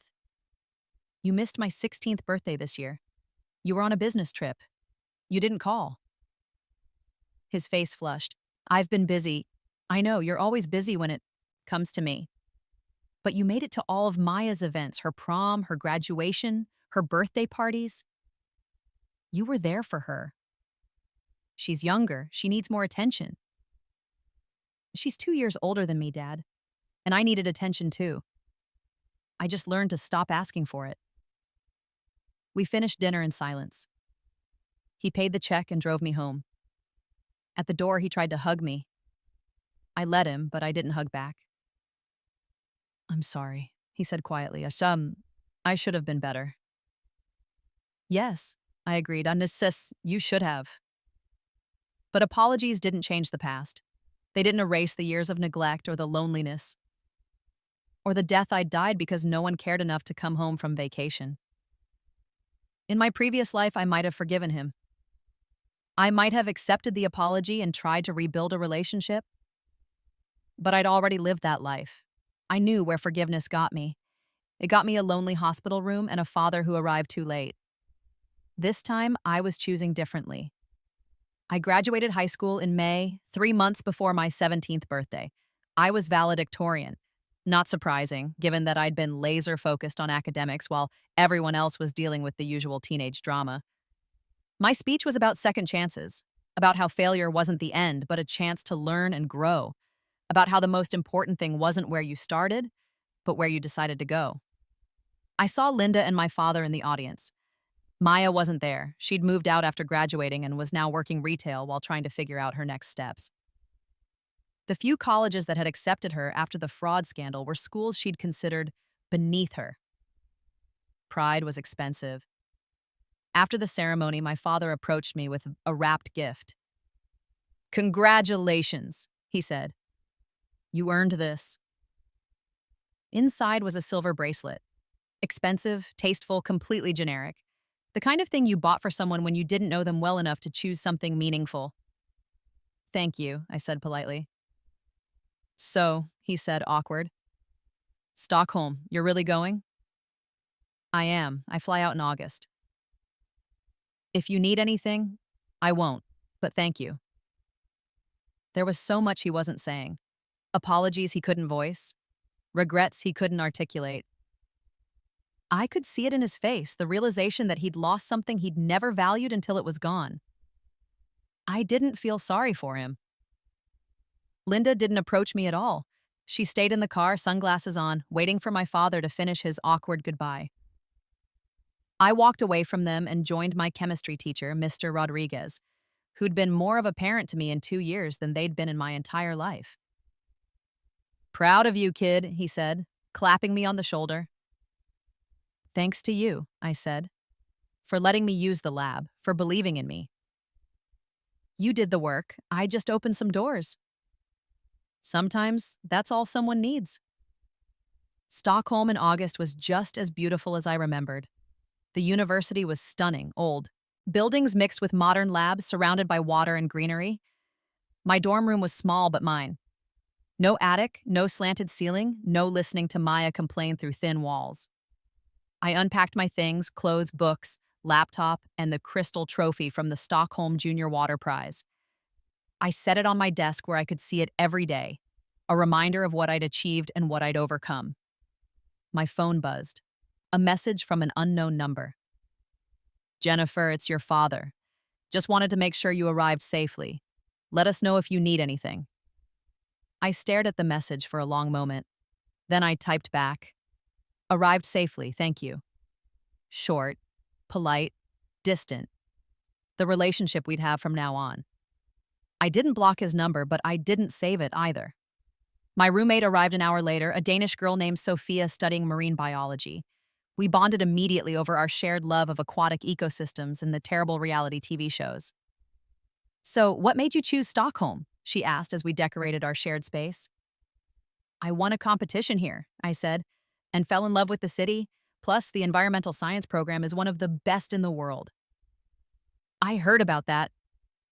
You missed my 16th birthday this year. You were on a business trip. You didn't call. His face flushed. I've been busy. I know, you're always busy when it comes to me. But you made it to all of Maya's events, her prom, her graduation, her birthday parties. You were there for her. She's younger. She needs more attention. She's 2 years older than me, Dad. And I needed attention too. I just learned to stop asking for it. We finished dinner in silence. He paid the check and drove me home. At the door, he tried to hug me. I let him, but I didn't hug back. I'm sorry, he said quietly. I should have been better. Yes, I agreed. You should have. But apologies didn't change the past. They didn't erase the years of neglect or the loneliness or the death I'd died because no one cared enough to come home from vacation. In my previous life, I might have forgiven him. I might have accepted the apology and tried to rebuild a relationship. But I'd already lived that life. I knew where forgiveness got me. It got me a lonely hospital room and a father who arrived too late. This time, I was choosing differently. I graduated high school in May, 3 months before my 17th birthday. I was valedictorian. Not surprising, given that I'd been laser-focused on academics while everyone else was dealing with the usual teenage drama. My speech was about second chances, about how failure wasn't the end, but a chance to learn and grow, about how the most important thing wasn't where you started, but where you decided to go. I saw Linda and my father in the audience. Maya wasn't there. She'd moved out after graduating and was now working retail while trying to figure out her next steps. The few colleges that had accepted her after the fraud scandal were schools she'd considered beneath her. Pride was expensive. After the ceremony, my father approached me with a wrapped gift. "Congratulations," he said. "You earned this." Inside was a silver bracelet. Expensive, tasteful, completely generic. The kind of thing you bought for someone when you didn't know them well enough to choose something meaningful. "Thank you," I said politely. "So," he said, awkward. "Stockholm, you're really going?" "I am. I fly out in August." "If you need anything, I won't, but thank you." There was so much he wasn't saying. Apologies he couldn't voice. Regrets he couldn't articulate. I could see it in his face, the realization that he'd lost something he'd never valued until it was gone. I didn't feel sorry for him. Linda didn't approach me at all. She stayed in the car, sunglasses on, waiting for my father to finish his awkward goodbye. I walked away from them and joined my chemistry teacher, Mr. Rodriguez, who'd been more of a parent to me in 2 years than they'd been in my entire life. "Proud of you, kid," he said, clapping me on the shoulder. "Thanks to you," I said, "for letting me use the lab, for believing in me. You did the work. I just opened some doors." Sometimes that's all someone needs. Stockholm in August was just as beautiful as I remembered. The university was stunning, old. Buildings mixed with modern labs surrounded by water and greenery. My dorm room was small but mine. No attic, no slanted ceiling, no listening to Maya complain through thin walls. I unpacked my things, clothes, books, laptop, and the crystal trophy from the Stockholm Junior Water Prize. I set it on my desk where I could see it every day, a reminder of what I'd achieved and what I'd overcome. My phone buzzed. A message from an unknown number. "Jennifer, it's your father. Just wanted to make sure you arrived safely. Let us know if you need anything." I stared at the message for a long moment. Then I typed back, "Arrived safely, thank you." Short, polite, distant. The relationship we'd have from now on. I didn't block his number, but I didn't save it either. My roommate arrived an hour later, a Danish girl named Sophia studying marine biology. We bonded immediately over our shared love of aquatic ecosystems and the terrible reality TV shows. "So, what made you choose Stockholm?" she asked as we decorated our shared space. "I won a competition here," I said, "and fell in love with the city. Plus, the environmental science program is one of the best in the world." "I heard about that.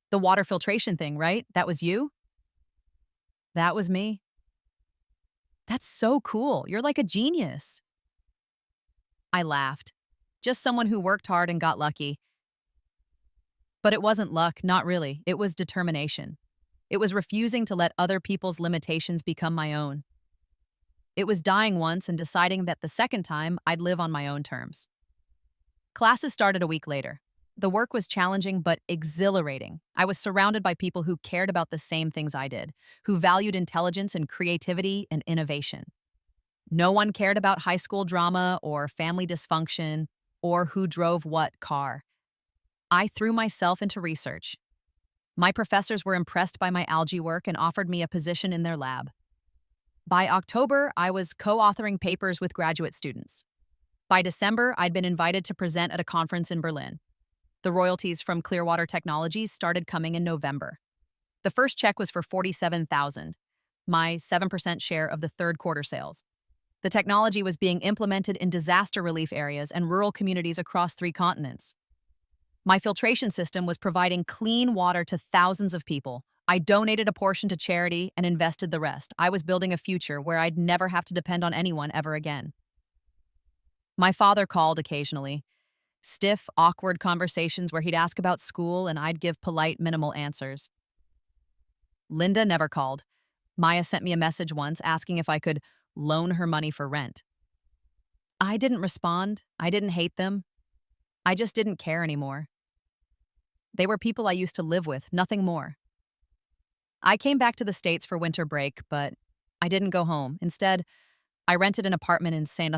The water filtration thing, right? That was you?" "That was me." "That's so cool. You're like a genius." I laughed. Just someone who worked hard and got lucky. But it wasn't luck, not really. It was determination. It was refusing to let other people's limitations become my own. It was dying once and deciding that the second time I'd live on my own terms. Classes started a week later. The work was challenging but exhilarating. I was surrounded by people who cared about the same things I did, who valued intelligence and creativity and innovation. No one cared about high school drama or family dysfunction or who drove what car. I threw myself into research. My professors were impressed by my algae work and offered me a position in their lab. By October, I was co-authoring papers with graduate students. By December, I'd been invited to present at a conference in Berlin. The royalties from Clearwater Technologies started coming in November. The first check was for $47,000, my 7% share of the third quarter sales. The technology was being implemented in disaster relief areas and rural communities across 3 continents. My filtration system was providing clean water to thousands of people. I donated a portion to charity and invested the rest. I was building a future where I'd never have to depend on anyone ever again. My father called occasionally. Stiff, awkward conversations where he'd ask about school and I'd give polite, minimal answers. Linda never called. Maya sent me a message once asking if I could loan her money for rent. I didn't respond. I didn't hate them. I just didn't care anymore. They were people I used to live with, nothing more. I came back to the States for winter break, but I didn't go home. Instead, I rented an apartment in San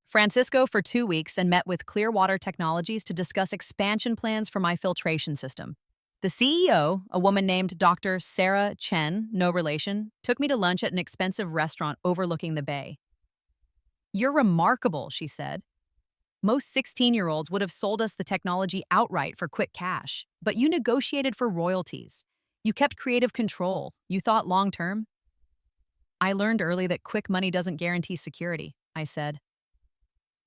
Francisco for 2 weeks and met with Clearwater Technologies to discuss expansion plans for my filtration system. The CEO, a woman named Dr. Sarah Chen, no relation, took me to lunch at an expensive restaurant overlooking the bay. "You're remarkable," she said. "Most 16-year-olds would have sold us the technology outright for quick cash, but you negotiated for royalties. You kept creative control. You thought long-term." "I learned early that quick money doesn't guarantee security," I said,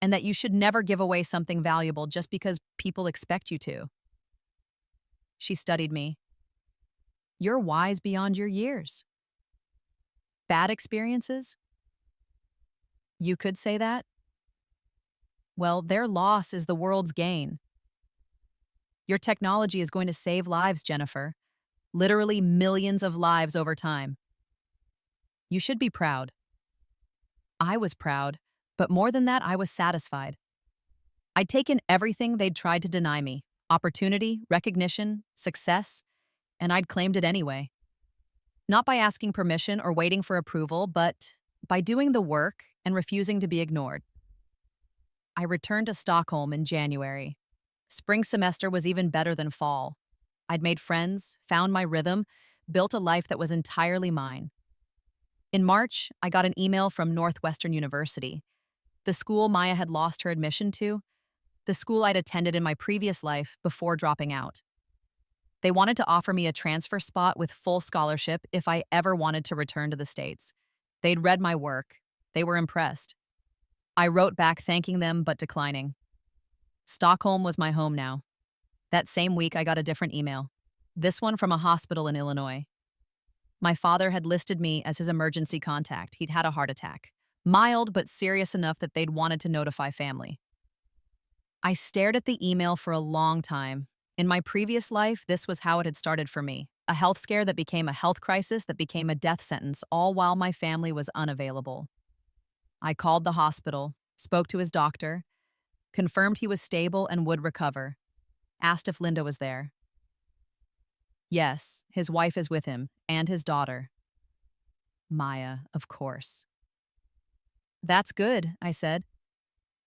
"and that you should never give away something valuable just because people expect you to." She studied me. "You're wise beyond your years." "Bad experiences?" "You could say that." "Well, their loss is the world's gain." "Your technology is going to save lives, Jennifer. Literally millions of lives over time. You should be proud." I was proud, but more than that, I was satisfied. I'd taken everything they'd tried to deny me: opportunity, recognition, success, and I'd claimed it anyway. Not by asking permission or waiting for approval, but by doing the work and refusing to be ignored. I returned to Stockholm in January. Spring semester was even better than fall. I'd made friends, found my rhythm, built a life that was entirely mine. In March, I got an email from Northwestern University, the school Maya had lost her admission to, the school I'd attended in my previous life before dropping out. They wanted to offer me a transfer spot with full scholarship if I ever wanted to return to the States. They'd read my work. They were impressed. I wrote back thanking them but declining. Stockholm was my home now. That same week, I got a different email. This one from a hospital in Illinois. My father had listed me as his emergency contact. He'd had a heart attack. Mild but serious enough that they'd wanted to notify family. I stared at the email for a long time. In my previous life, this was how it had started for me. A health scare that became a health crisis that became a death sentence, all while my family was unavailable. I called the hospital, spoke to his doctor, confirmed he was stable and would recover, asked if Linda was there. Yes, his wife is with him, and his daughter. Maya, of course. That's good, I said.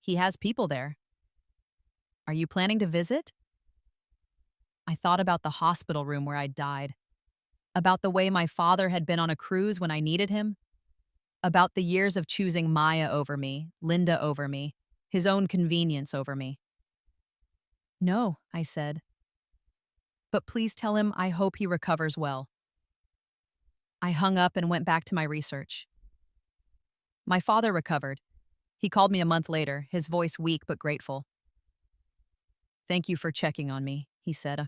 He has people there. Are you planning to visit? I thought about the hospital room where I'd died, about the way my father had been on a cruise when I needed him, about the years of choosing Maya over me, Linda over me, his own convenience over me. No, I said. But please tell him I hope he recovers well. I hung up and went back to my research. My father recovered. He called me a month later, his voice weak but grateful. Thank you for checking on me, he said.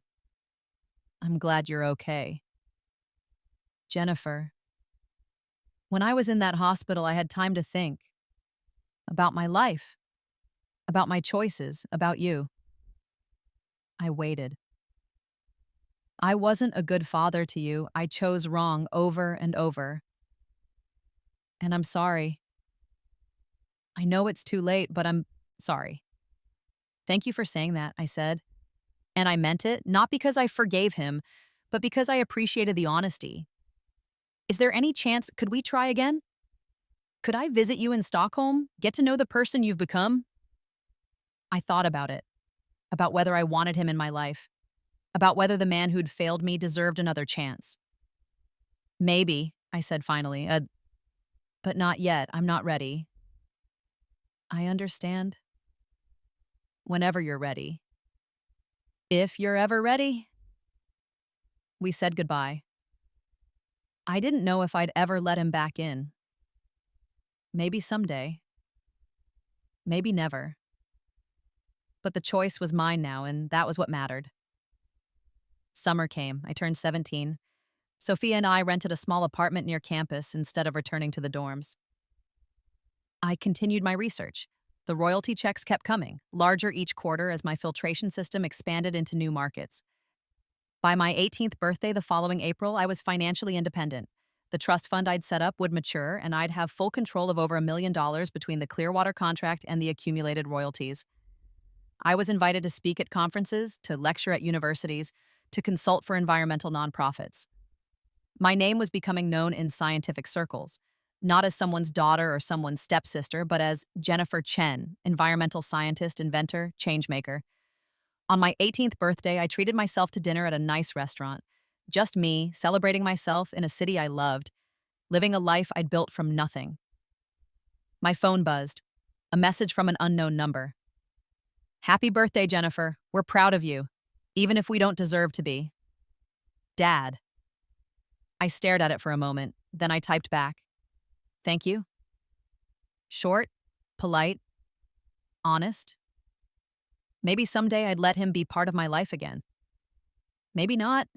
I'm glad you're okay. Jennifer. When I was in that hospital, I had time to think. About my life. About my choices. About you. I waited. I wasn't a good father to you. I chose wrong over and over. And I'm sorry. I know it's too late, but I'm sorry. Thank you for saying that, I said. And I meant it, not because I forgave him, but because I appreciated the honesty. Is there any chance, could we try again? Could I visit you in Stockholm? Get to know the person you've become? I thought about it, about whether I wanted him in my life. about whether the man who'd failed me deserved another chance. Maybe, I said finally, but not yet. I'm not ready. I understand. Whenever you're ready. If you're ever ready. We said goodbye. I didn't know if I'd ever let him back in. Maybe someday. Maybe never. But the choice was mine now, and that was what mattered. Summer came. I turned 17. Sophia and I rented a small apartment near campus instead of returning to the dorms. I continued my research. The royalty checks kept coming, larger each quarter as my filtration system expanded into new markets. By my 18th birthday the following April, I was financially independent. The trust fund I'd set up would mature, and I'd have full control of over $1 million between the Clearwater contract and the accumulated royalties. I was invited to speak at conferences, to lecture at universities, to consult for environmental nonprofits. My name was becoming known in scientific circles, not as someone's daughter or someone's stepsister, but as Jennifer Chen, environmental scientist, inventor, changemaker. On my 18th birthday, I treated myself to dinner at a nice restaurant. Just me, celebrating myself in a city I loved, living a life I'd built from nothing. My phone buzzed. A message from an unknown number. Happy birthday, Jennifer. We're proud of you, even if we don't deserve to be. Dad. I stared at it for a moment, then I typed back. Thank you. Short, polite, honest. Maybe someday I'd let him be part of my life again. Maybe not,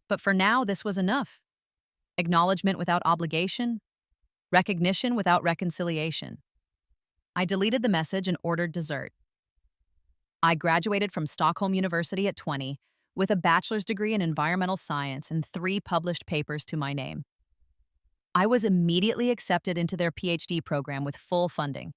but for now this was enough. Acknowledgement without obligation, recognition without reconciliation. I deleted the message and ordered dessert. I graduated from Stockholm University at 20 with a bachelor's degree in environmental science and 3 published papers to my name. I was immediately accepted into their PhD program with full funding.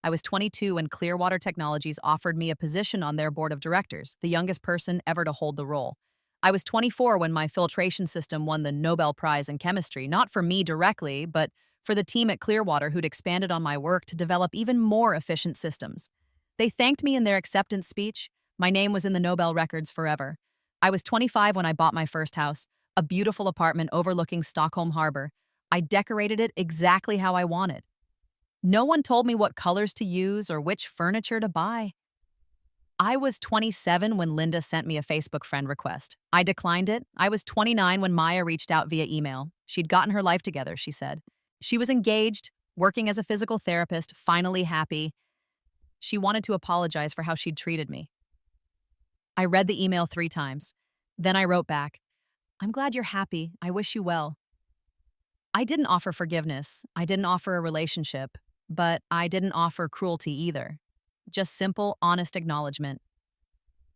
I was 22 when Clearwater Technologies offered me a position on their board of directors, the youngest person ever to hold the role. I was 24 when my filtration system won the Nobel Prize in Chemistry, not for me directly, but for the team at Clearwater who'd expanded on my work to develop even more efficient systems. They thanked me in their acceptance speech. My name was in the Nobel records forever. I was 25 when I bought my first house, a beautiful apartment overlooking Stockholm Harbor. I decorated it exactly how I wanted. No one told me what colors to use or which furniture to buy. I was 27 when Linda sent me a Facebook friend request. I declined it. I was 29 when Maya reached out via email. She'd gotten her life together, she said. She was engaged, working as a physical therapist, finally happy. She wanted to apologize for how she'd treated me. I read the email 3 times. Then I wrote back, I'm glad you're happy. I wish you well. I didn't offer forgiveness. I didn't offer a relationship. But I didn't offer cruelty either. Just simple, honest acknowledgement.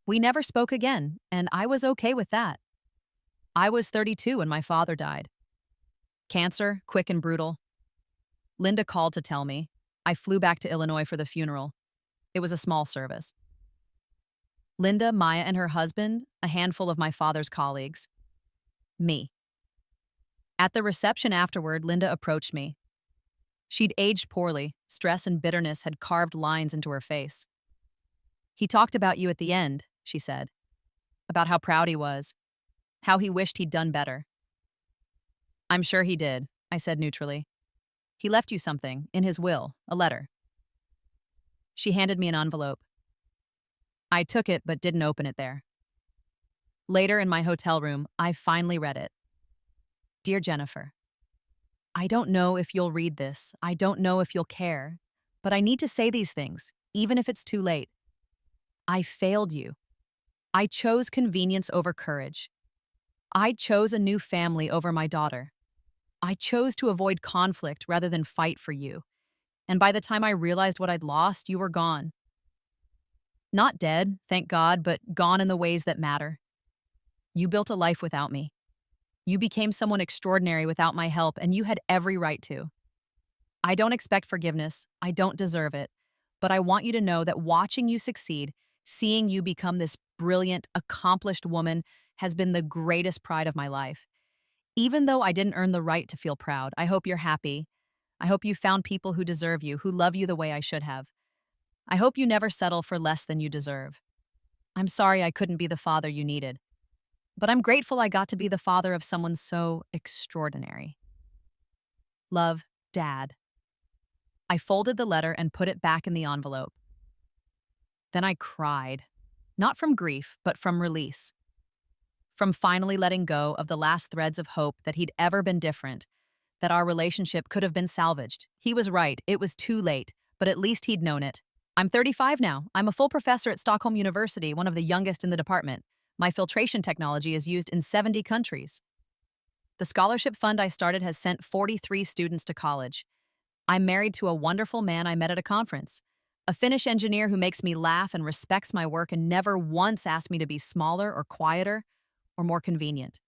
We never spoke again, and I was okay with that. I was 32 when my father died. Cancer, quick and brutal. Linda called to tell me. I flew back to Illinois for the funeral. It was a small service. Linda, Maya, and her husband, a handful of my father's colleagues. Me. At the reception afterward, Linda approached me. She'd aged poorly. Stress and bitterness had carved lines into her face. He talked about you at the end, she said. About how proud he was. How he wished he'd done better. I'm sure he did, I said neutrally. He left you something, in his will, a letter. She handed me an envelope. I took it but didn't open it there. Later in my hotel room, I finally read it. Dear Jennifer, I don't know if you'll read this. I don't know if you'll care. But I need to say these things, even if it's too late. I failed you. I chose convenience over courage. I chose a new family over my daughter. I chose to avoid conflict rather than fight for you. And by the time I realized what I'd lost, you were gone. Not dead, thank God, but gone in the ways that matter. You built a life without me. You became someone extraordinary without my help, and you had every right to. I don't expect forgiveness. I don't deserve it. But I want you to know that watching you succeed, seeing you become this brilliant, accomplished woman, has been the greatest pride of my life. Even though I didn't earn the right to feel proud, I hope you're happy. I hope you found people who deserve you, who love you the way I should have. I hope you never settle for less than you deserve. I'm sorry I couldn't be the father you needed, but I'm grateful I got to be the father of someone so extraordinary. Love, Dad. I folded the letter and put it back in the envelope. Then I cried, not from grief, but from release. From finally letting go of the last threads of hope that he'd ever been different, that our relationship could have been salvaged. He was right, it was too late, but at least he'd known it. I'm 35 now. I'm a full professor at Stockholm University, one of the youngest in the department. My filtration technology is used in 70 countries. The scholarship fund I started has sent 43 students to college. I'm married to a wonderful man I met at a conference, a Finnish engineer who makes me laugh and respects my work and never once asked me to be smaller or quieter or more convenient.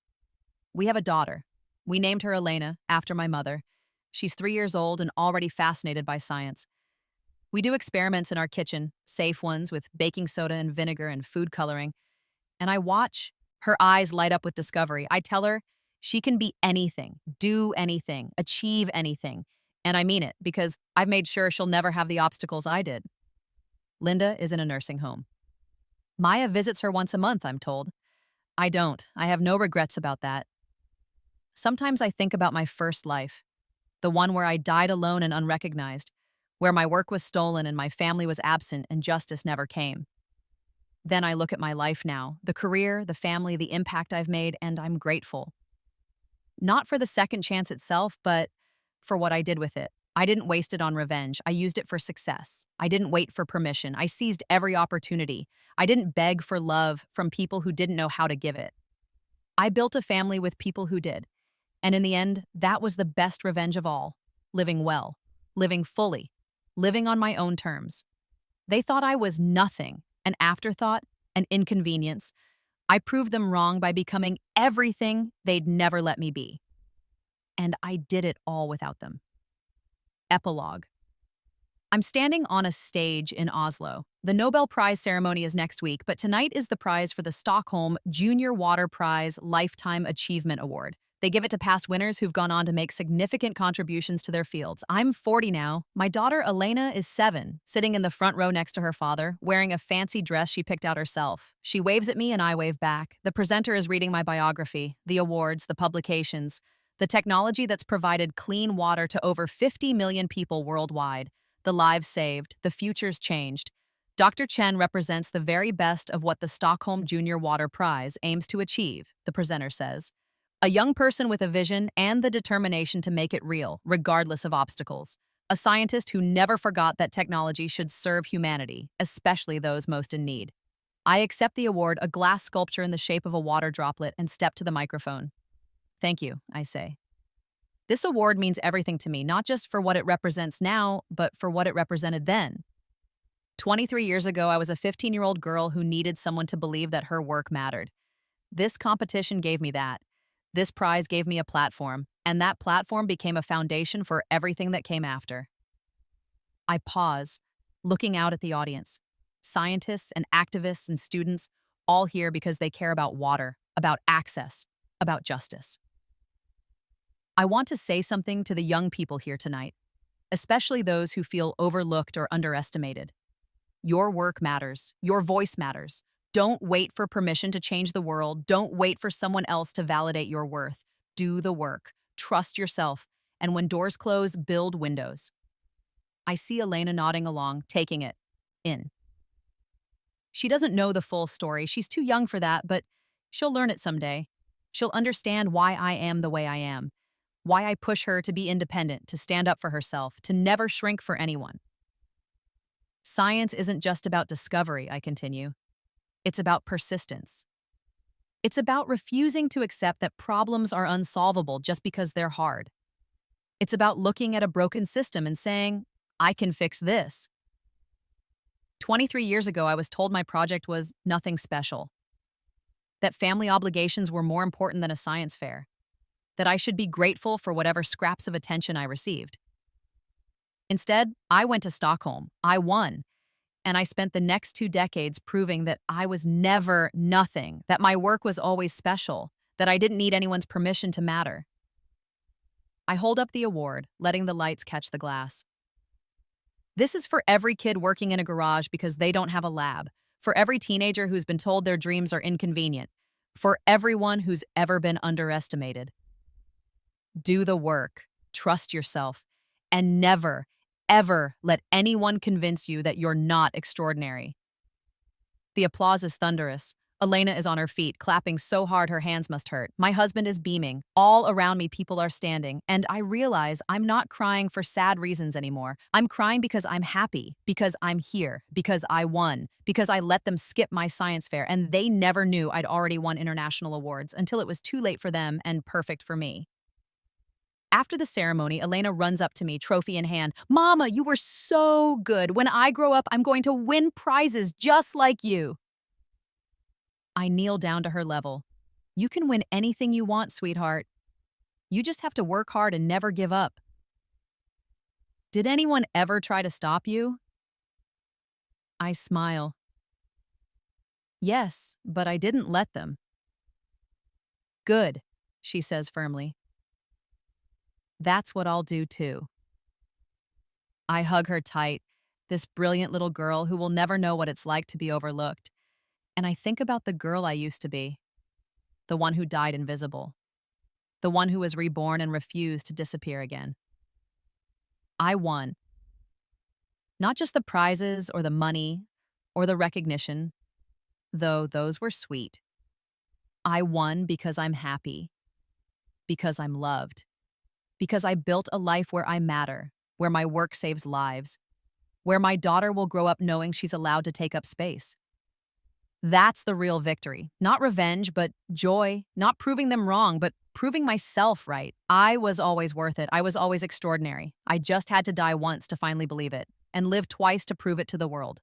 We have a daughter. We named her Elena, after my mother. She's 3 years old and already fascinated by science. We do experiments in our kitchen, safe ones with baking soda and vinegar and food coloring, and I watch her eyes light up with discovery. I tell her she can be anything, do anything, achieve anything. And I mean it, because I've made sure she'll never have the obstacles I did. Linda is in a nursing home. Maya visits her once a month, I'm told. I don't. I have no regrets about that. Sometimes I think about my first life, the one where I died alone and unrecognized, where my work was stolen and my family was absent and justice never came. Then I look at my life now, the career, the family, the impact I've made, and I'm grateful. Not for the second chance itself, but for what I did with it. I didn't waste it on revenge. I used it for success. I didn't wait for permission. I seized every opportunity. I didn't beg for love from people who didn't know how to give it. I built a family with people who did. And in the end, that was the best revenge of all. Living well, living fully, living on my own terms. They thought I was nothing, an afterthought, an inconvenience. I proved them wrong by becoming everything they'd never let me be. And I did it all without them. Epilogue. I'm standing on a stage in Oslo. The Nobel Prize ceremony is next week, but tonight is the prize for the Stockholm Junior Water Prize Lifetime Achievement Award. They give it to past winners who've gone on to make significant contributions to their fields. I'm 40 now. My daughter Elena is 7, sitting in the front row next to her father, wearing a fancy dress she picked out herself. She waves at me and I wave back. The presenter is reading my biography, the awards, the publications, the technology that's provided clean water to over 50 million people worldwide, the lives saved, the futures changed. Dr. Chen represents the very best of what the Stockholm Junior Water Prize aims to achieve, the presenter says. A young person with a vision and the determination to make it real, regardless of obstacles. A scientist who never forgot that technology should serve humanity, especially those most in need. I accept the award, a glass sculpture in the shape of a water droplet, and step to the microphone. Thank you, I say. This award means everything to me, not just for what it represents now, but for what it represented then. 23 years ago, I was a 15-year-old girl who needed someone to believe that her work mattered. This competition gave me that. This prize gave me a platform, and that platform became a foundation for everything that came after. I pause, looking out at the audience. Scientists and activists and students, all here because they care about water, about access, about justice. I want to say something to the young people here tonight, especially those who feel overlooked or underestimated. Your work matters. Your voice matters. Don't wait for permission to change the world. Don't wait for someone else to validate your worth. Do the work. Trust yourself. And when doors close, build windows. I see Elena nodding along, taking it in. She doesn't know the full story. She's too young for that, but she'll learn it someday. She'll understand why I am the way I am, why I push her to be independent, to stand up for herself, to never shrink for anyone. Science isn't just about discovery, I continue. It's about persistence. It's about refusing to accept that problems are unsolvable just because they're hard. It's about looking at a broken system and saying, I can fix this. 23 years ago, I was told my project was nothing special, that family obligations were more important than a science fair, that I should be grateful for whatever scraps of attention I received. Instead, I went to Stockholm. I won. And I spent the next 2 decades proving that I was never nothing, that my work was always special, that I didn't need anyone's permission to matter. I hold up the award, letting the lights catch the glass. This is for every kid working in a garage because they don't have a lab, For every teenager who's been told their dreams are inconvenient. For everyone who's ever been underestimated. Do the work, trust yourself, and never, ever let anyone convince you that you're not extraordinary. The applause is thunderous. Elena is on her feet, clapping so hard her hands must hurt. My husband is beaming. All around me, people are standing, and I realize I'm not crying for sad reasons anymore. I'm crying because I'm happy, because I'm here, because I won, because I let them skip my science fair, and they never knew I'd already won international awards until it was too late for them and perfect for me. After the ceremony, Elena runs up to me, trophy in hand. Mama, you were so good. When I grow up, I'm going to win prizes just like you. I kneel down to her level. You can win anything you want, sweetheart. You just have to work hard and never give up. Did anyone ever try to stop you? I smile. Yes, but I didn't let them. Good, she says firmly. That's what I'll do too. I hug her tight, this brilliant little girl who will never know what it's like to be overlooked. And I think about the girl I used to be, the one who died invisible, the one who was reborn and refused to disappear again. I won. Not just the prizes or the money or the recognition, though those were sweet. I won because I'm happy, because I'm loved, because I built a life where I matter, where my work saves lives, where my daughter will grow up knowing she's allowed to take up space. That's the real victory. Not revenge, but joy. Not proving them wrong, but proving myself right. I was always worth it. I was always extraordinary. I just had to die once to finally believe it, and live twice to prove it to the world.